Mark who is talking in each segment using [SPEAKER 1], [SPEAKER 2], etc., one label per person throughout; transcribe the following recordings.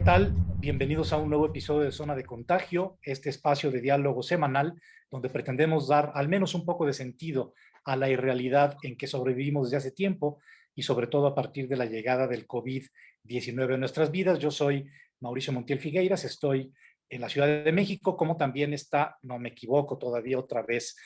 [SPEAKER 1] ¿Qué tal? Bienvenidos a un nuevo episodio de Zona de Contagio, este espacio de diálogo semanal donde pretendemos dar al menos un poco de sentido a la irrealidad en que sobrevivimos desde hace tiempo y sobre todo a partir de la llegada del COVID-19 en nuestras vidas. Yo soy Mauricio Montiel Figueiras, estoy en la Ciudad de México, como también está, no me equivoco todavía otra vez,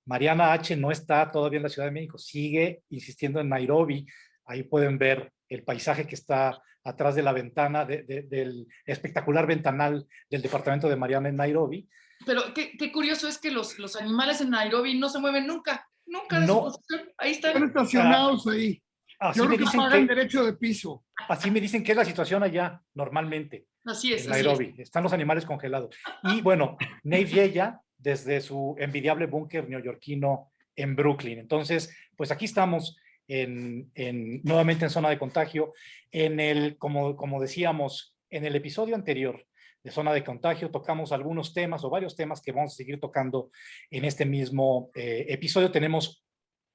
[SPEAKER 1] Mariana H. no está todavía en la Ciudad de México, sigue insistiendo en Nairobi. Ahí pueden ver el paisaje que está atrás de la ventana del espectacular ventanal del departamento de Mariana en Nairobi.
[SPEAKER 2] Pero qué curioso es que los animales en Nairobi no se mueven nunca, nunca de su
[SPEAKER 1] No,
[SPEAKER 2] posición. Ahí
[SPEAKER 3] Están
[SPEAKER 2] están.
[SPEAKER 3] estacionados ahí. Yo
[SPEAKER 1] así me
[SPEAKER 3] creo que
[SPEAKER 1] dicen
[SPEAKER 3] pagan
[SPEAKER 1] que
[SPEAKER 3] derecho de piso.
[SPEAKER 1] así me dicen que es la situación allá normalmente
[SPEAKER 2] Así es,
[SPEAKER 1] en
[SPEAKER 2] así es.
[SPEAKER 1] Nairobi. Están los animales congelados. Y bueno, Nave Yeya desde su envidiable búnker neoyorquino en Brooklyn. Entonces, pues aquí estamos nuevamente en Zona de Contagio. Como decíamos, en el episodio anterior de Zona de Contagio tocamos algunos temas o varios temas que vamos a seguir tocando en este mismo episodio. Tenemos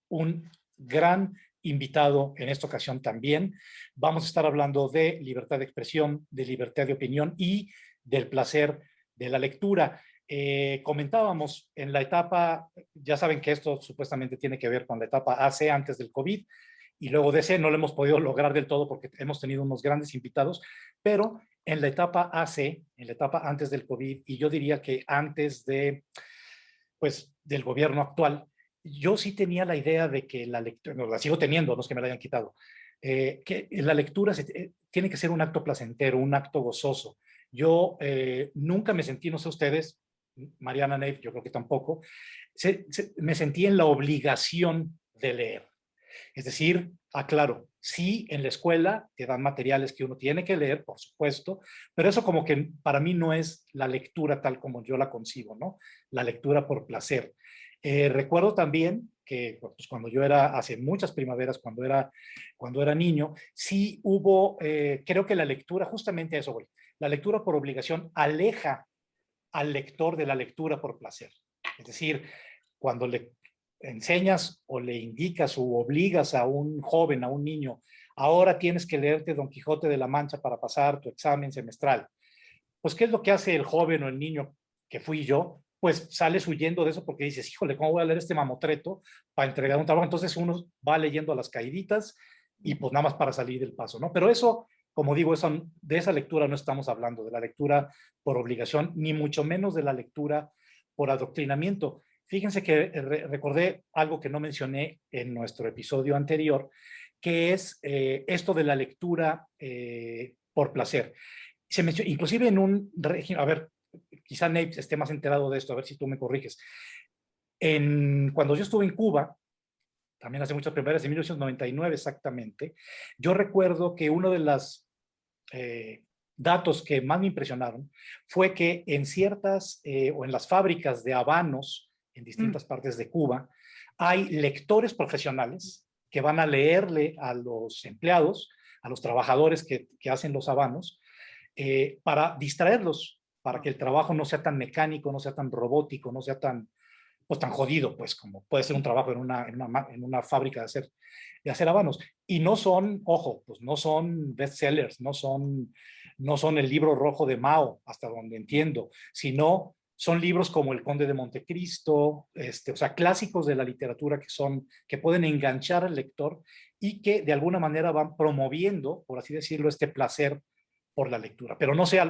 [SPEAKER 1] un gran invitado en esta ocasión también. Vamos a estar hablando de libertad de expresión, de libertad de opinión y del placer de la lectura. Comentábamos en la etapa, ya saben que esto supuestamente tiene que ver con la etapa AC antes del COVID, y luego DC no lo hemos podido lograr del todo porque hemos tenido unos grandes invitados, pero en la etapa AC, en la etapa antes del COVID, y yo diría que antes pues, del gobierno actual, yo sí tenía la idea de que la lectura, no, la sigo teniendo, no es que me la hayan quitado, que la lectura tiene que ser un acto placentero, un acto gozoso. Yo nunca me sentí, no sé ustedes, Mariana, Neve, yo creo que tampoco, me sentí en la obligación de leer. Es decir, aclaro, sí, en la escuela te dan materiales que uno tiene que leer, por supuesto, pero eso como que para mí no es la lectura tal como yo la concibo, ¿no? La lectura por placer. Recuerdo también que pues, cuando yo era, hace muchas primaveras, cuando era niño, sí hubo, creo que la lectura, justamente a eso voy, la lectura por obligación aleja al lector de la lectura por placer. Es decir, cuando le enseñas o le indicas o obligas a un joven, a un niño, ahora tienes que leerte Don Quijote de la Mancha para pasar tu examen semestral. Pues, ¿qué es lo que hace el joven o el niño que fui yo? Pues sales huyendo de eso porque dices, híjole, ¿cómo voy a leer este mamotreto para entregar un trabajo? Entonces uno va leyendo a las caíditas y pues nada más para salir del paso, ¿no? Pero eso, como digo, de esa lectura no estamos hablando, de la lectura por obligación, ni mucho menos de la lectura por adoctrinamiento. Fíjense que recordé algo que no mencioné en nuestro episodio anterior, que es esto de la lectura por placer. Inclusive en un régimen, a ver, quizá Nate esté más enterado de esto, a ver si tú me corriges. Cuando yo estuve en Cuba, también hace muchas primeras, en 1999 exactamente, yo recuerdo que uno de los datos que más me impresionaron fue que en ciertas o en las fábricas de habanos en distintas partes de Cuba, hay lectores profesionales que van a leerle a los empleados, a los trabajadores que hacen los habanos, para distraerlos, para que el trabajo no sea tan mecánico, no sea tan robótico, no sea pues tan jodido, pues como puede ser un trabajo en una fábrica de hacer habanos. Y no son, ojo, pues no son bestsellers, no son el libro rojo de Mao, hasta donde entiendo, sino son libros como El Conde de Montecristo, o sea, clásicos de la literatura que pueden enganchar al lector y que de alguna manera van promoviendo, por así decirlo, este placer por la lectura. Pero no sé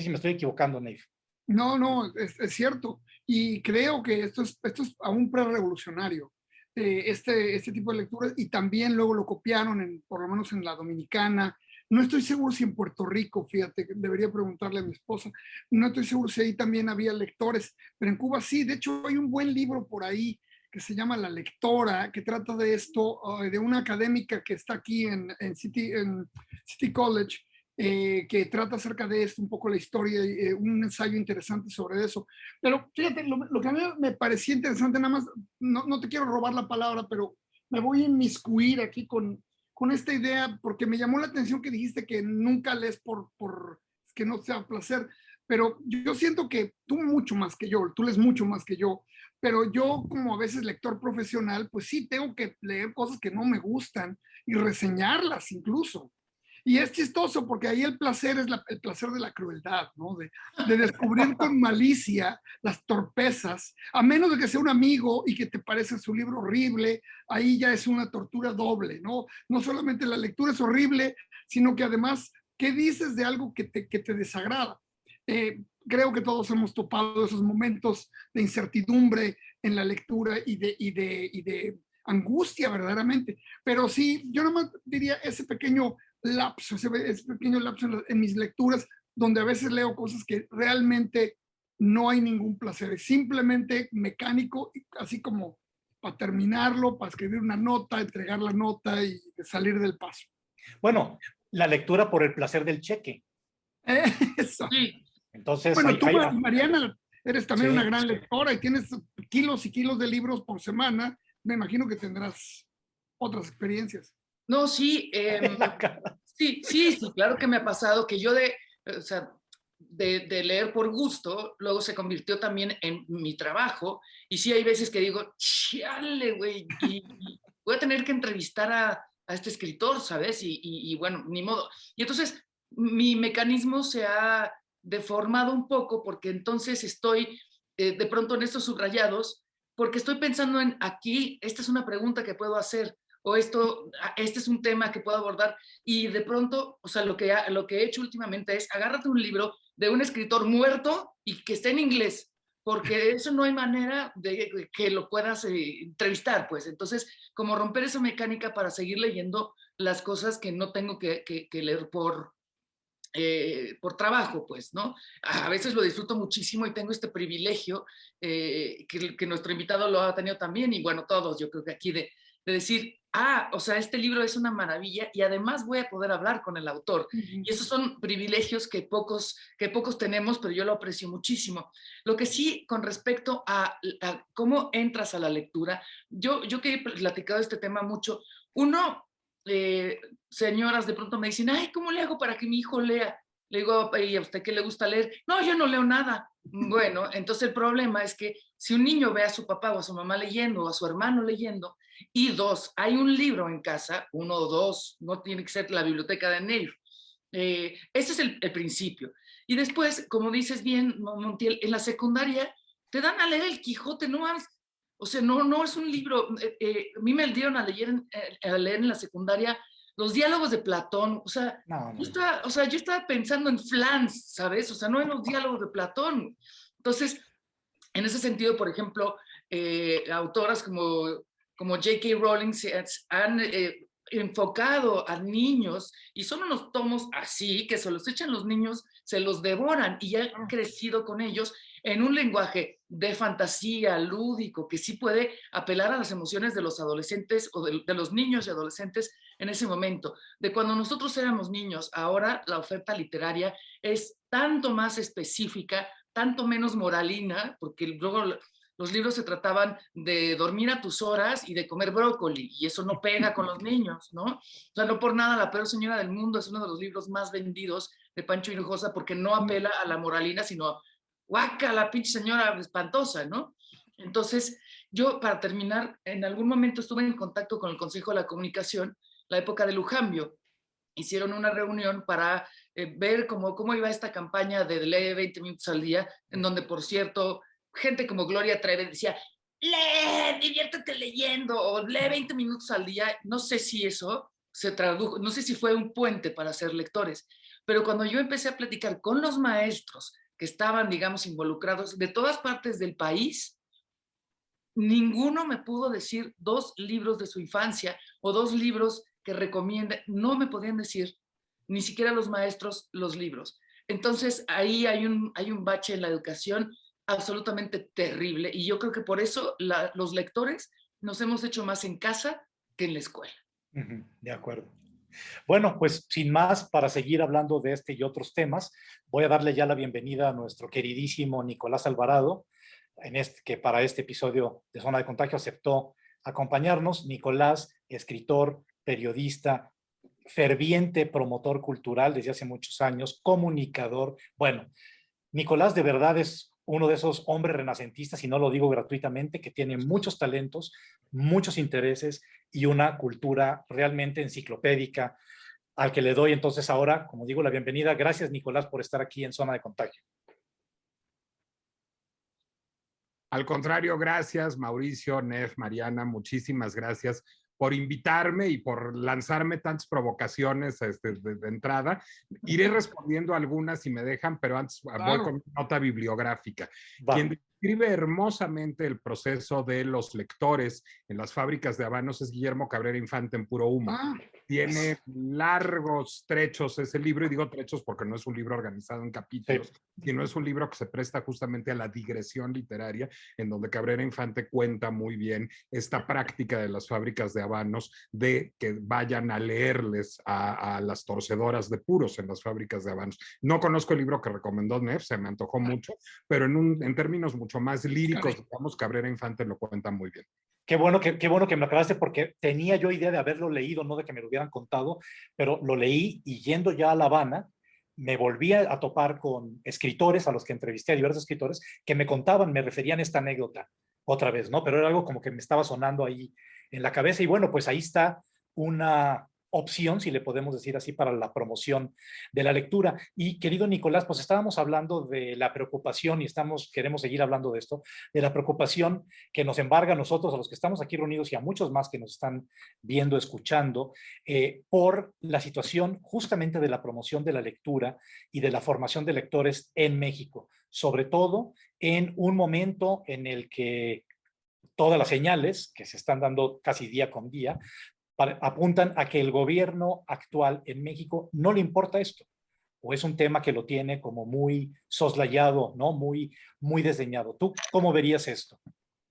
[SPEAKER 1] si me estoy equivocando, Nave.
[SPEAKER 3] No, no, es cierto. Y creo que esto es aún prerevolucionario, este tipo de lecturas, y también luego lo copiaron, por lo menos en la Dominicana. No estoy seguro si en Puerto Rico, fíjate, debería preguntarle a mi esposa, no estoy seguro si ahí también había lectores, pero en Cuba sí. De hecho, hay un buen libro por ahí que se llama La Lectora, que trata de esto, de una académica que está aquí en City College, que trata acerca de esto, un poco la historia, un ensayo interesante sobre eso. Pero fíjate, lo que a mí me parecía interesante, nada más, no te quiero robar la palabra, pero me voy a inmiscuir aquí con esta idea, porque me llamó la atención que dijiste que nunca lees por que no sea placer, pero yo siento que tú mucho más que yo, tú lees mucho más que yo, pero yo como a veces lector profesional, pues sí tengo que leer cosas que no me gustan y reseñarlas incluso. Y es chistoso porque ahí el placer es el placer de la crueldad, ¿no? De descubrir con malicia las torpezas, a menos de que sea un amigo y que te parece su libro horrible, ahí ya es una tortura doble, ¿no? No solamente la lectura es horrible, sino que además, ¿qué dices de algo que te desagrada? Creo que todos hemos topado esos momentos de incertidumbre en la lectura y de angustia verdaderamente. Pero sí, yo nomás diría ese pequeño lapso, ese pequeño lapso en mis lecturas, donde a veces leo cosas que realmente no hay ningún placer, es simplemente mecánico, así como para terminarlo, para escribir una nota, entregar la nota y salir del paso.
[SPEAKER 1] Bueno, la lectura por el placer del cheque.
[SPEAKER 3] Eso.
[SPEAKER 2] Sí.
[SPEAKER 1] Entonces,
[SPEAKER 3] Bueno, tú, Mariana, eres también
[SPEAKER 1] sí,
[SPEAKER 3] una gran lectora y tienes kilos y kilos de libros por semana. Me imagino que tendrás otras experiencias.
[SPEAKER 2] No, sí, sí, claro que me ha pasado que yo o sea, de leer por gusto, luego se convirtió también en mi trabajo, y sí hay veces que digo, chale, güey, y voy a tener que entrevistar a este escritor, ¿sabes? Y bueno, ni modo. Y entonces mi mecanismo se ha deformado un poco porque entonces estoy de pronto en estos subrayados, porque estoy pensando en aquí, esta es una pregunta que puedo hacer, o este es un tema que puedo abordar, y de pronto, o sea, lo que he hecho últimamente es agárrate un libro de un escritor muerto y que esté en inglés, porque eso no hay manera de que lo puedas entrevistar, pues. Entonces, como romper esa mecánica para seguir leyendo las cosas que no tengo que leer por trabajo, pues, ¿no? A veces lo disfruto muchísimo y tengo este privilegio que nuestro invitado lo ha tenido también, y bueno, todos, yo creo que aquí de decir, o sea, este libro es una maravilla y además voy a poder hablar con el autor. Y esos son privilegios que pocos tenemos, pero yo lo aprecio muchísimo. Lo que sí, con respecto a cómo entras a la lectura, yo que he platicado este tema mucho, uno, señoras de pronto me dicen, ay, ¿cómo le hago para que mi hijo lea? Le digo, ¿y a usted qué le gusta leer? No, yo no leo nada. Bueno, entonces el problema es que si un niño ve a su papá o a su mamá leyendo o a su hermano leyendo, y dos, hay un libro en casa, uno o dos, no tiene que ser la biblioteca de Neil. Ese es el principio. Y después, como dices bien, Montiel, en la secundaria te dan a leer el Quijote, no más. O sea, no es un libro. A mí me dieron a leer en la secundaria los diálogos de Platón. O sea, yo estaba pensando en Flans, ¿sabes? O sea, no en los diálogos de Platón. Entonces, en ese sentido, por ejemplo, autoras como J.K. Rowling se han enfocado a niños y son unos tomos así que se los echan los niños, se los devoran y ya han crecido con ellos en un lenguaje de fantasía, lúdico, que sí puede apelar a las emociones de los adolescentes o de los niños y adolescentes en ese momento. De cuando nosotros éramos niños, ahora la oferta literaria es tanto más específica, tanto menos moralina, porque luego los libros se trataban de dormir a tus horas y de comer brócoli, y eso no pega con los niños, ¿no? O sea, no por nada La peor señora del mundo es uno de los libros más vendidos de Pancho Hinojosa, porque no apela a la moralina, sino guaca, la pinche señora espantosa, ¿no? Entonces, yo, para terminar, en algún momento estuve en contacto con el Consejo de la Comunicación, la época de Lujambio. Hicieron una reunión para ver cómo iba esta campaña de lee 20 minutos al día, en donde, por cierto, gente como Gloria Trevi decía, lee, diviértete leyendo, o lee 20 minutos al día. No sé si eso se tradujo, no sé si fue un puente para ser lectores, pero cuando yo empecé a platicar con los maestros que estaban, digamos, involucrados de todas partes del país, ninguno me pudo decir 2 libros de su infancia o 2 libros que recomienden, no me podían decir, ni siquiera los maestros, los libros. Entonces ahí hay un bache en la educación absolutamente terrible, y yo creo que por eso los lectores nos hemos hecho más en casa que en la escuela.
[SPEAKER 1] De acuerdo. Bueno, pues sin más, para seguir hablando de este y otros temas, voy a darle ya la bienvenida a nuestro queridísimo Nicolás Alvarado, que para este episodio de Zona de Contagio aceptó acompañarnos. Nicolás, escritor, periodista, ferviente promotor cultural desde hace muchos años, comunicador. Bueno, Nicolás de verdad es uno de esos hombres renacentistas, y no lo digo gratuitamente, que tiene muchos talentos, muchos intereses y una cultura realmente enciclopédica. al que le doy entonces ahora, como digo, la bienvenida. Gracias, Nicolás, por estar aquí en Zona de Contagio.
[SPEAKER 4] Al contrario, gracias, Mauricio, Nef, Mariana, muchísimas gracias por invitarme y por lanzarme tantas provocaciones de entrada. Iré respondiendo algunas si me dejan, pero antes voy con una nota bibliográfica. Quien describe hermosamente el proceso de los lectores en las fábricas de habanos es Guillermo Cabrera Infante en Puro Humo. Tiene largos trechos ese libro, y digo trechos porque no es un libro organizado en capítulos, sino es un libro que se presta justamente a la digresión literaria, en donde Cabrera Infante cuenta muy bien esta práctica de las fábricas de habanos de que vayan a leerles a las torcedoras de puros en las fábricas de habanos. No conozco el libro que recomendó Nef, se me antojó mucho, pero en términos mucho más líricos, digamos, Cabrera Infante lo cuenta muy bien.
[SPEAKER 1] Qué bueno que me lo acabaste, porque tenía yo idea de haberlo leído, no de que me lo hubieran contado, pero lo leí y yendo ya a La Habana, me volví a topar con escritores a los que entrevisté, a diversos escritores, que me contaban, me referían a esta anécdota otra vez, ¿no? Pero era algo como que me estaba sonando ahí en la cabeza, y bueno, pues ahí está una opción, si le podemos decir así, para la promoción de la lectura. Y querido Nicolás, pues estábamos hablando de la preocupación, y queremos seguir hablando de esto, de la preocupación que nos embarga a nosotros, a los que estamos aquí reunidos, y a muchos más que nos están viendo, escuchando, por la situación justamente de la promoción de la lectura y de la formación de lectores en México, sobre todo en un momento en el que todas las señales que se están dando casi día con día apuntan a que el gobierno actual en México no le importa esto, o es un tema que lo tiene como muy soslayado, ¿no? Muy desdeñado. ¿Tú cómo verías esto?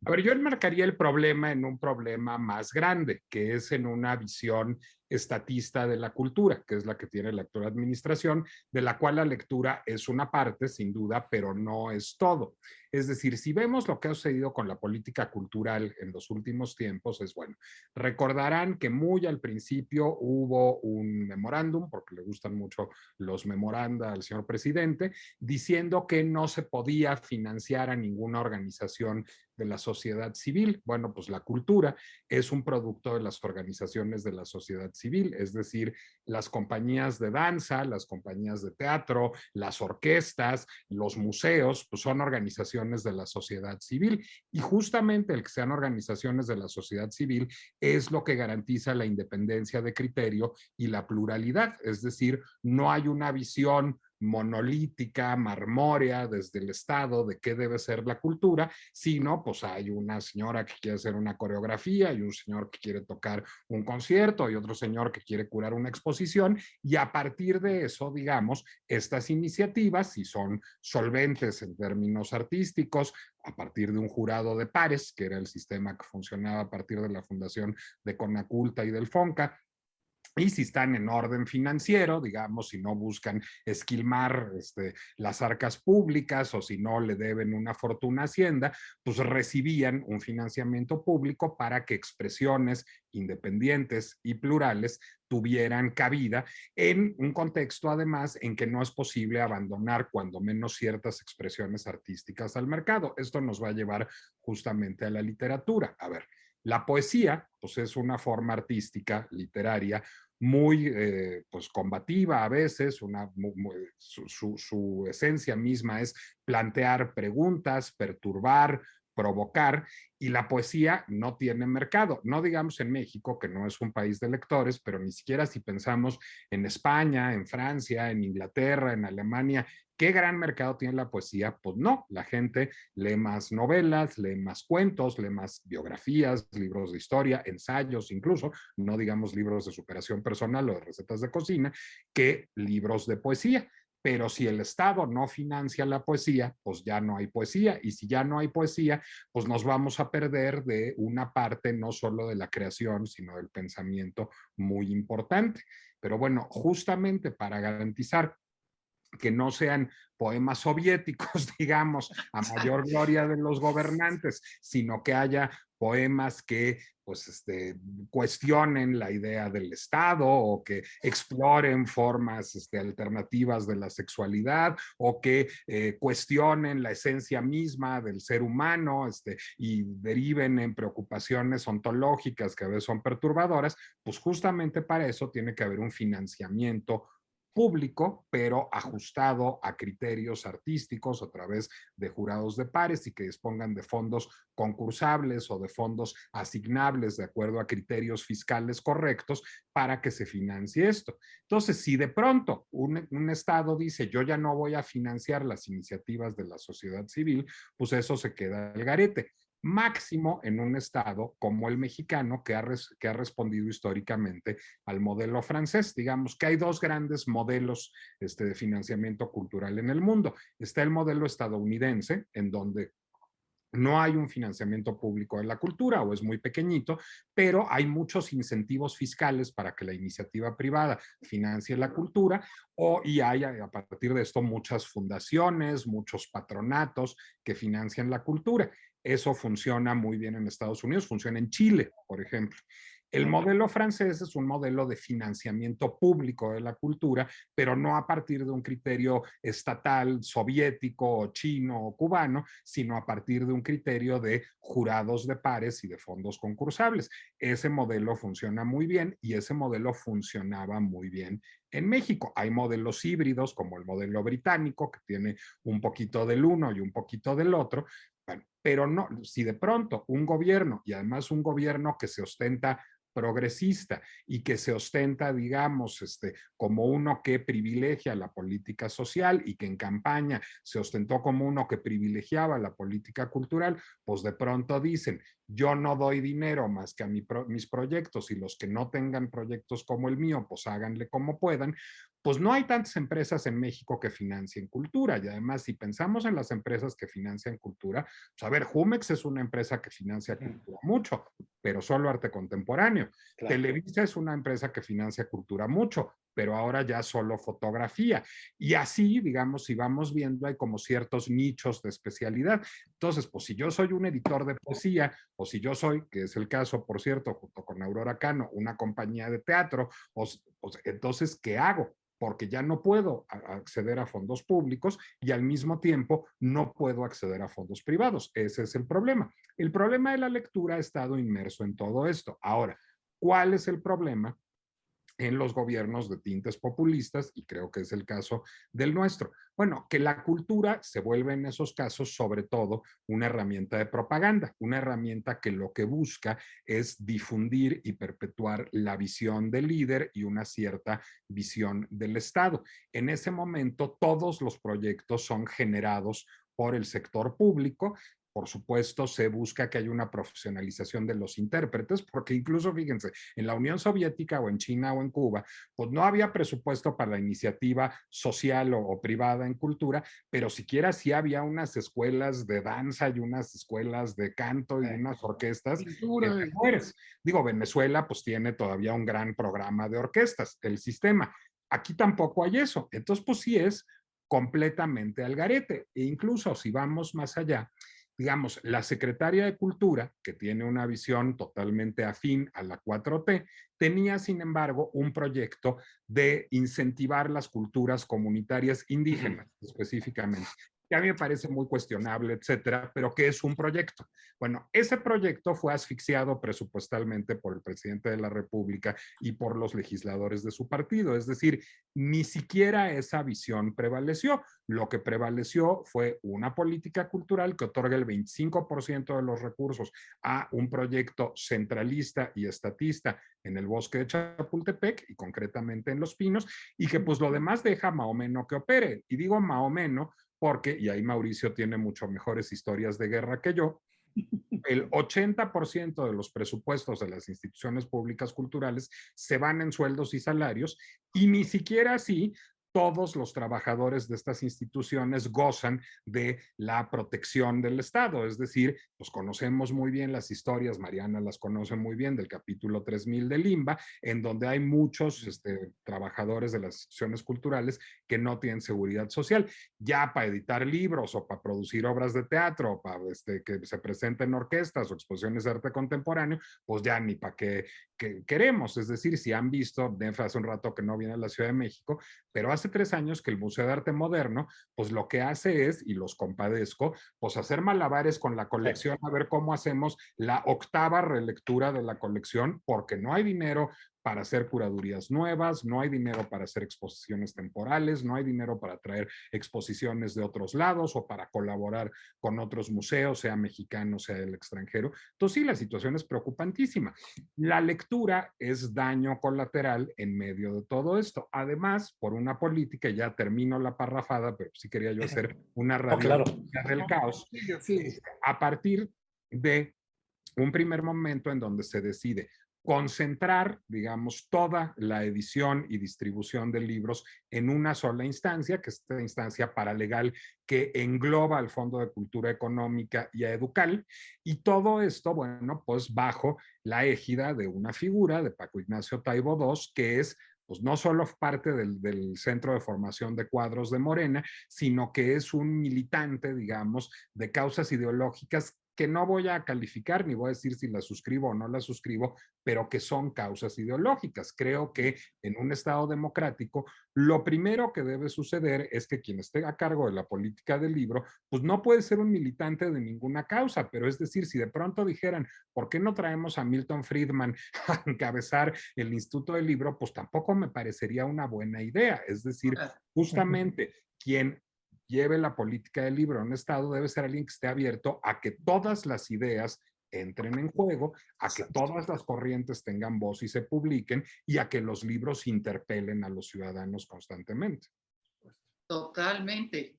[SPEAKER 4] A ver, yo enmarcaría el problema en un problema más grande, que es en una visión estatista de la cultura, que es la que tiene la actual administración, de la cual la lectura es una parte, sin duda, pero no es todo. Es decir, si vemos lo que ha sucedido con la política cultural en los últimos tiempos, es bueno. Recordarán que muy al principio hubo un memorándum, porque le gustan mucho los memoranda al señor presidente, diciendo que no se podía financiar a ninguna organización de la sociedad civil. Bueno, pues la cultura es un producto de las organizaciones de la sociedad civil, es decir, las compañías de danza, las compañías de teatro, las orquestas, los museos, pues son organizaciones de la sociedad civil, y justamente el que sean organizaciones de la sociedad civil es lo que garantiza la independencia de criterio y la pluralidad, es decir, no hay una visión monolítica, marmórea desde el Estado de qué debe ser la cultura, sino pues hay una señora que quiere hacer una coreografía y un señor que quiere tocar un concierto y otro señor que quiere curar una exposición, y a partir de eso, digamos, estas iniciativas, si son solventes en términos artísticos, a partir de un jurado de pares, que era el sistema que funcionaba a partir de la fundación de Conaculta y del FONCA, y si están en orden financiero, digamos, si no buscan esquilmar las arcas públicas, o si no le deben una fortuna a Hacienda, pues recibían un financiamiento público para que expresiones independientes y plurales tuvieran cabida en un contexto, además, en que no es posible abandonar cuando menos ciertas expresiones artísticas al mercado. Esto nos va a llevar justamente a la literatura. A ver, la poesía, pues es una forma artística, literaria, muy pues combativa a veces, su esencia misma es plantear preguntas, perturbar, provocar, y la poesía no tiene mercado. No digamos en México, que no es un país de lectores, pero ni siquiera si pensamos en España, en Francia, en Inglaterra, en Alemania, ¿qué gran mercado tiene la poesía? Pues no, la gente lee más novelas, lee más cuentos, lee más biografías, libros de historia, ensayos incluso, no digamos libros de superación personal o de recetas de cocina, que libros de poesía. Pero si el Estado no financia la poesía, pues ya no hay poesía. Y si ya no hay poesía, pues nos vamos a perder de una parte no solo de la creación, sino del pensamiento muy importante. Pero bueno, justamente para garantizar que no sean poemas soviéticos, digamos, a mayor gloria de los gobernantes, sino que haya poemas que pues, cuestionen la idea del Estado o que exploren formas alternativas de la sexualidad o que cuestionen la esencia misma del ser humano y deriven en preocupaciones ontológicas que a veces son perturbadoras, pues justamente para eso tiene que haber un financiamiento público, pero ajustado a criterios artísticos a través de jurados de pares y que dispongan de fondos concursables o de fondos asignables de acuerdo a criterios fiscales correctos para que se financie esto. Entonces, si de pronto un Estado dice yo ya no voy a financiar las iniciativas de la sociedad civil, pues eso se queda al garete. Máximo en un Estado como el mexicano que ha respondido históricamente al modelo francés. Digamos que hay dos grandes modelos de financiamiento cultural en el mundo. Está el modelo estadounidense, en donde no hay un financiamiento público de la cultura o es muy pequeñito, pero hay muchos incentivos fiscales para que la iniciativa privada financie la cultura y hay a partir de esto muchas fundaciones, muchos patronatos que financian la cultura. Eso funciona muy bien en Estados Unidos, funciona en Chile, por ejemplo. El modelo francés es un modelo de financiamiento público de la cultura, pero no a partir de un criterio estatal, soviético, chino o cubano, sino a partir de un criterio de jurados de pares y de fondos concursables. Ese modelo funciona muy bien y ese modelo funcionaba muy bien en México. Hay modelos híbridos como el modelo británico, que tiene un poquito del uno y un poquito del otro, bueno, pero no, si de pronto un gobierno, y además un gobierno que se ostenta progresista y que se ostenta, digamos, como uno que privilegia la política social y que en campaña se ostentó como uno que privilegiaba la política cultural, pues de pronto dicen, yo no doy dinero más que a mis proyectos y los que no tengan proyectos como el mío, pues háganle como puedan. Pues no hay tantas empresas en México que financien cultura y además si pensamos en las empresas que financian cultura, pues a ver, Jumex es una empresa que financia cultura mucho, pero solo arte contemporáneo. Claro. Televisa es una empresa que financia cultura mucho, pero ahora ya solo fotografía. Y así, digamos, si vamos viendo, hay como ciertos nichos de especialidad. Entonces, pues si yo soy un editor de poesía, o si yo soy, que es el caso, por cierto, junto con Aurora Cano, una compañía de teatro, entonces, ¿qué hago? Porque ya no puedo acceder a fondos públicos y al mismo tiempo no puedo acceder a fondos privados. Ese es el problema. El problema de la lectura ha estado inmerso en todo esto. Ahora, ¿cuál es el problema en los gobiernos de tintes populistas? Y creo que es el caso del nuestro. Bueno, que la cultura se vuelve en esos casos sobre todo una herramienta de propaganda, una herramienta que lo que busca es difundir y perpetuar la visión del líder y una cierta visión del Estado. En ese momento todos los proyectos son generados por el sector público. Por supuesto, se busca que haya una profesionalización de los intérpretes, porque incluso, fíjense, en la Unión Soviética o en China o en Cuba, pues no había presupuesto para la iniciativa social o privada en cultura, pero siquiera sí había unas escuelas de danza y unas escuelas de canto y unas orquestas. Digo, Venezuela pues tiene todavía un gran programa de orquestas, el sistema. Aquí tampoco hay eso. Entonces, pues sí es completamente al garete. E incluso si vamos más allá, digamos, la secretaria de Cultura, que tiene una visión totalmente afín a la 4T, tenía, sin embargo, un proyecto de incentivar las culturas comunitarias indígenas, específicamente, que a mí me parece muy cuestionable, etcétera, pero que es un proyecto. Bueno, ese proyecto fue asfixiado presupuestalmente por el presidente de la República y por los legisladores de su partido, es decir, ni siquiera esa visión prevaleció. Lo que prevaleció fue una política cultural que otorga el 25% de los recursos a un proyecto centralista y estatista en el bosque de Chapultepec y concretamente en Los Pinos, y que pues lo demás deja Mahomeno que opere. Y digo Mahomeno porque, y ahí Mauricio tiene mucho mejores historias de guerra que yo, el 80% de los presupuestos de las instituciones públicas culturales se van en sueldos y salarios, y ni siquiera así todos los trabajadores de estas instituciones gozan de la protección del Estado. Es decir, pues conocemos muy bien las historias, Mariana las conoce muy bien, del capítulo 3000 del INBA, en donde hay muchos trabajadores de las instituciones culturales que no tienen seguridad social. Ya para editar libros o para producir obras de teatro, o para que se presenten orquestas o exposiciones de arte contemporáneo, pues ya ni para qué queremos. Es decir, si han visto, Nef hace un rato que no viene a la Ciudad de México, pero hace 3 años que el Museo de Arte Moderno, pues lo que hace es, y los compadezco, pues hacer malabares con la colección, a ver cómo hacemos la 8ª relectura de la colección, porque no hay dinero para hacer curadurías nuevas, no hay dinero para hacer exposiciones temporales, no hay dinero para traer exposiciones de otros lados o para colaborar con otros museos, sea mexicano, sea del extranjero. Entonces sí, la situación es preocupantísima. La lectura es daño colateral en medio de todo esto. Además, por una política, ya termino la parrafada, pero sí quería yo hacer una radiografía del caos, a partir de un primer momento en donde se decide concentrar, digamos, toda la edición y distribución de libros en una sola instancia, que es esta instancia paralegal que engloba al Fondo de Cultura Económica y a Educal, y todo esto, bueno, pues bajo la égida de una figura de Paco Ignacio Taibo II, que es pues no solo parte del Centro de Formación de Cuadros de Morena, sino que es un militante, digamos, de causas ideológicas que no voy a calificar ni voy a decir si las suscribo o no las suscribo, pero que son causas ideológicas. Creo que en un Estado democrático lo primero que debe suceder es que quien esté a cargo de la política del libro, pues no puede ser un militante de ninguna causa, pero es decir, si de pronto dijeran, ¿por qué no traemos a Milton Friedman a encabezar el Instituto del Libro? Pues tampoco me parecería una buena idea. Es decir, justamente quien lleve la política del libro a un Estado debe ser alguien que esté abierto a que todas las ideas entren en juego, a que todas las corrientes tengan voz y se publiquen, y a que los libros interpelen a los ciudadanos constantemente.
[SPEAKER 2] Totalmente.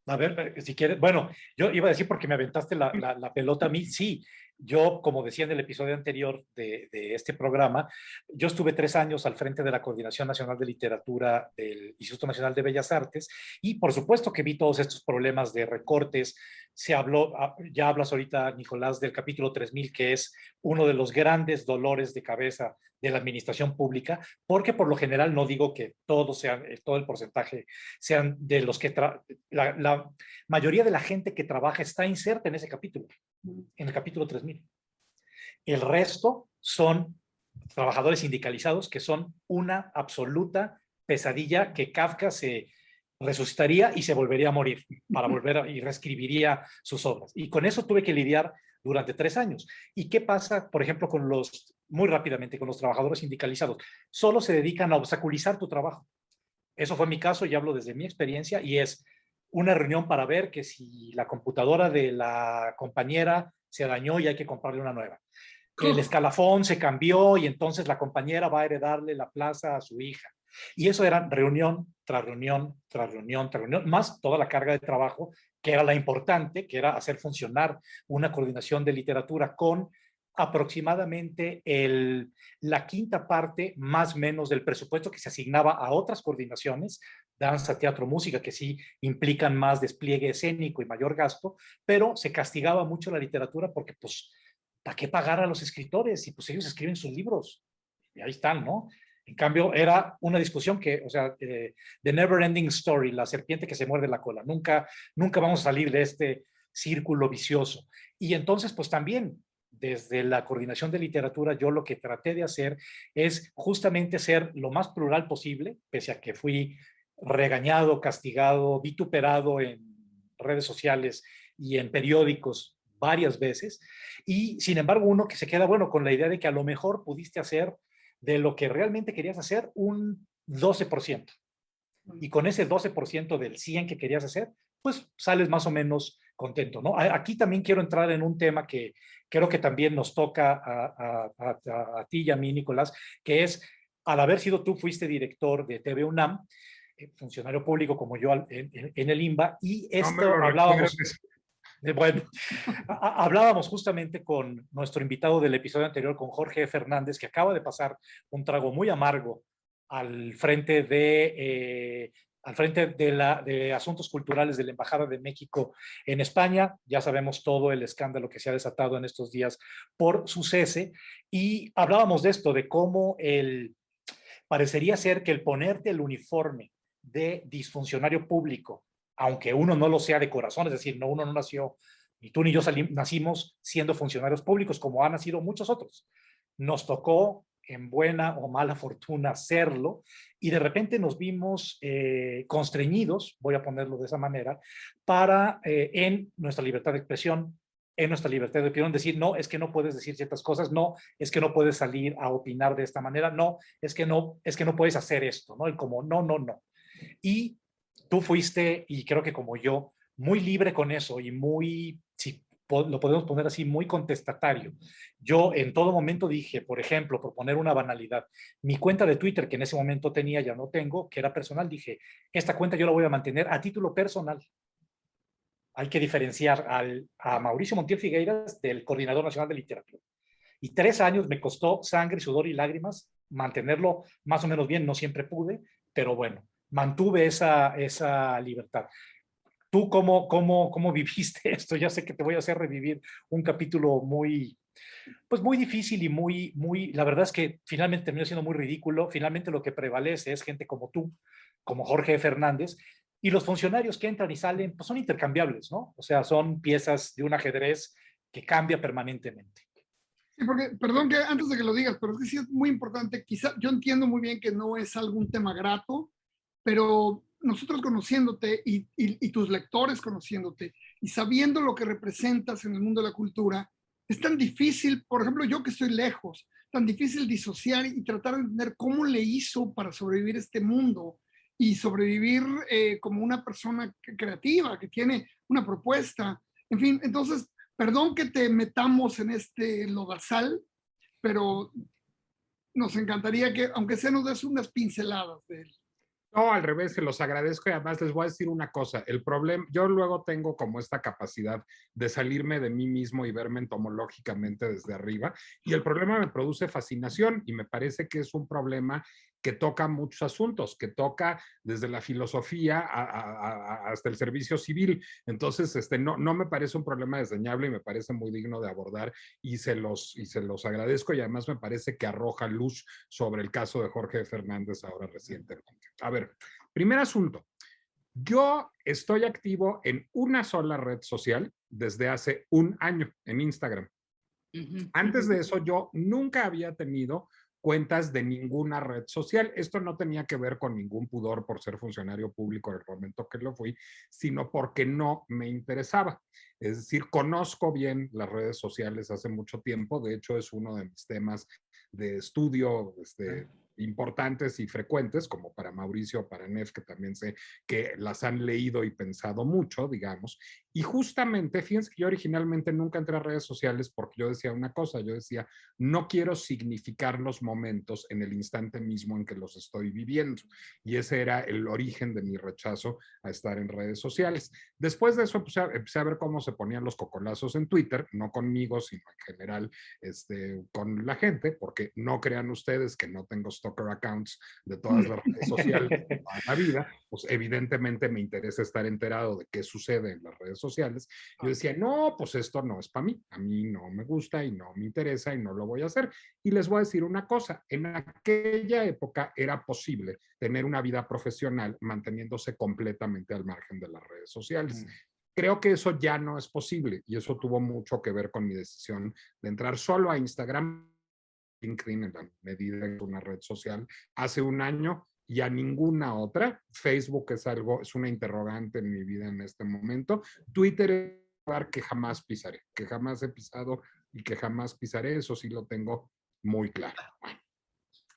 [SPEAKER 1] A ver, si quieres, bueno, yo iba a decir porque me aventaste la pelota a mí, sí, yo, como decía en el episodio anterior de este programa, yo estuve 3 años al frente de la Coordinación Nacional de Literatura del Instituto Nacional de Bellas Artes y por supuesto que vi todos estos problemas de recortes. Se habló, ya hablas ahorita, Nicolás, del capítulo 3000, que es uno de los grandes dolores de cabeza de la administración pública, porque por lo general no digo que todos sean, todo el porcentaje sean de los que la mayoría de la gente que trabaja está inserta en ese capítulo, en el capítulo 3000. El resto son trabajadores sindicalizados que son una absoluta pesadilla que Kafka se resucitaría y se volvería a morir para volver y reescribiría sus obras. Y con eso tuve que lidiar durante 3 años. ¿Y qué pasa, por ejemplo, muy rápidamente, con los trabajadores sindicalizados? Solo se dedican a obstaculizar tu trabajo. Eso fue mi caso y hablo desde mi experiencia y es una reunión para ver que si la computadora de la compañera se dañó y hay que comprarle una nueva. El escalafón se cambió y entonces la compañera va a heredarle la plaza a su hija. Y eso era reunión tras reunión, tras reunión, tras reunión, más toda la carga de trabajo, que era la importante, que era hacer funcionar una coordinación de literatura con aproximadamente la 5ª parte más o menos del presupuesto que se asignaba a otras coordinaciones, danza, teatro, música, que sí implican más despliegue escénico y mayor gasto, pero se castigaba mucho la literatura porque pues, ¿para qué pagar a los escritores? Y pues ellos escriben sus libros y ahí están, ¿no? En cambio, era una discusión que, o sea, the never ending story, la serpiente que se muerde la cola. Nunca vamos a salir de este círculo vicioso. Y entonces, pues también, desde la coordinación de literatura, yo lo que traté de hacer es justamente ser lo más plural posible, pese a que fui regañado, castigado, vituperado en redes sociales y en periódicos varias veces. Y sin embargo, uno que se queda, bueno, con la idea de que a lo mejor pudiste hacer de lo que realmente querías hacer un 12%. Y con ese 12% del 100 que querías hacer, pues sales más o menos contento, ¿no? Aquí también quiero entrar en un tema que creo que también nos toca a ti y a mí, Nicolás, que es, al haber sido tú, fuiste director de TV UNAM, funcionario público como yo en el INBA, y esto
[SPEAKER 4] No
[SPEAKER 1] hablábamos... Bueno, hablábamos justamente con nuestro invitado del episodio anterior, con Jorge Fernández, que acaba de pasar un trago muy amargo al frente de Asuntos Culturales de la Embajada de México en España. Ya sabemos todo el escándalo que se ha desatado en estos días por su cese. Y hablábamos de esto, de cómo parecería ser que el ponerte el uniforme de disfuncionario público, aunque uno no lo sea de corazón, es decir, uno no nació, ni tú ni yo nacimos siendo funcionarios públicos, como han nacido muchos otros. Nos tocó, en buena o mala fortuna, serlo, y de repente nos vimos constreñidos, voy a ponerlo de esa manera, en nuestra libertad de expresión, en nuestra libertad de opinión, decir, no, es que no puedes decir ciertas cosas, no, es que no puedes salir a opinar de esta manera, no, es que no puedes hacer esto, ¿no? Y como, no, no, no. Y tú fuiste, y creo que como yo, muy libre con eso y muy, si lo podemos poner así, muy contestatario. Yo en todo momento dije, por ejemplo, por poner una banalidad, mi cuenta de Twitter, que en ese momento tenía, ya no tengo, que era personal, dije, esta cuenta yo la voy a mantener a título personal. Hay que diferenciar a Mauricio Montiel Figueiras del Coordinador Nacional de Literatura. Y 3 años me costó sangre, sudor y lágrimas mantenerlo más o menos bien. No siempre pude, pero bueno, mantuve esa libertad. ¿Tú cómo viviste esto? Ya sé que te voy a hacer revivir un capítulo pues muy difícil y la verdad es que finalmente terminó siendo muy ridículo. Finalmente lo que prevalece es gente como tú, como Jorge Fernández, y los funcionarios que entran y salen, pues son intercambiables, ¿no? O sea, son piezas de un ajedrez que cambia permanentemente.
[SPEAKER 3] Sí, porque, perdón que antes de que lo digas, pero es que sí es muy importante. Quizá yo entiendo muy bien que no es algún tema grato, pero nosotros conociéndote y tus lectores conociéndote y sabiendo lo que representas en el mundo de la cultura, es tan difícil, por ejemplo, yo que estoy lejos, tan difícil disociar y tratar de entender cómo le hizo para sobrevivir este mundo y sobrevivir como una persona creativa que tiene una propuesta. En fin, entonces, perdón que te metamos en este lodazal, pero nos encantaría que, aunque sea, nos des unas pinceladas de él.
[SPEAKER 4] No, al revés, se los agradezco y además les voy a decir una cosa, el problema, yo luego tengo como esta capacidad de salirme de mí mismo y verme entomológicamente desde arriba y el problema me produce fascinación y me parece que es un problema que toca muchos asuntos, que toca desde la filosofía hasta el servicio civil. Entonces, no me parece un problema desdeñable y me parece muy digno de abordar y se los agradezco y además me parece que arroja luz sobre el caso de Jorge Fernández ahora recientemente. A ver, primer asunto. Yo estoy activo en una sola red social desde hace 1 año en Instagram. Antes de eso, yo nunca había tenido cuentas de ninguna red social. Esto no tenía que ver con ningún pudor por ser funcionario público en el momento que lo fui, sino porque no me interesaba. Es decir, conozco bien las redes sociales hace mucho tiempo. De hecho, es uno de mis temas de estudio importantes y frecuentes, como para Mauricio, para Nef, que también sé que las han leído y pensado mucho, digamos. Y justamente, fíjense que yo originalmente nunca entré a redes sociales porque yo decía una cosa, yo decía, no quiero significar los momentos en el instante mismo en que los estoy viviendo. Y ese era el origen de mi rechazo a estar en redes sociales. Después de eso empecé a ver cómo se ponían los cocolazos en Twitter, no conmigo, sino en general con la gente, porque no crean ustedes que no tengo stalker accounts de todas las redes sociales de toda la vida, pues evidentemente me interesa estar enterado de qué sucede en las redes sociales. Yo decía, no, pues esto no es para mí, a mí no me gusta y no me interesa y no lo voy a hacer. Y les voy a decir una cosa, en aquella época era posible tener una vida profesional manteniéndose completamente al margen de las redes sociales. Creo que eso ya no es posible y eso tuvo mucho que ver con mi decisión de entrar solo a Instagram, LinkedIn en la medida de una red social hace 1 año y a ninguna otra. Facebook es una interrogante en mi vida en este momento. Twitter es un lugar que jamás pisaré, que jamás he pisado y que jamás pisaré, eso sí lo tengo muy claro. Bueno,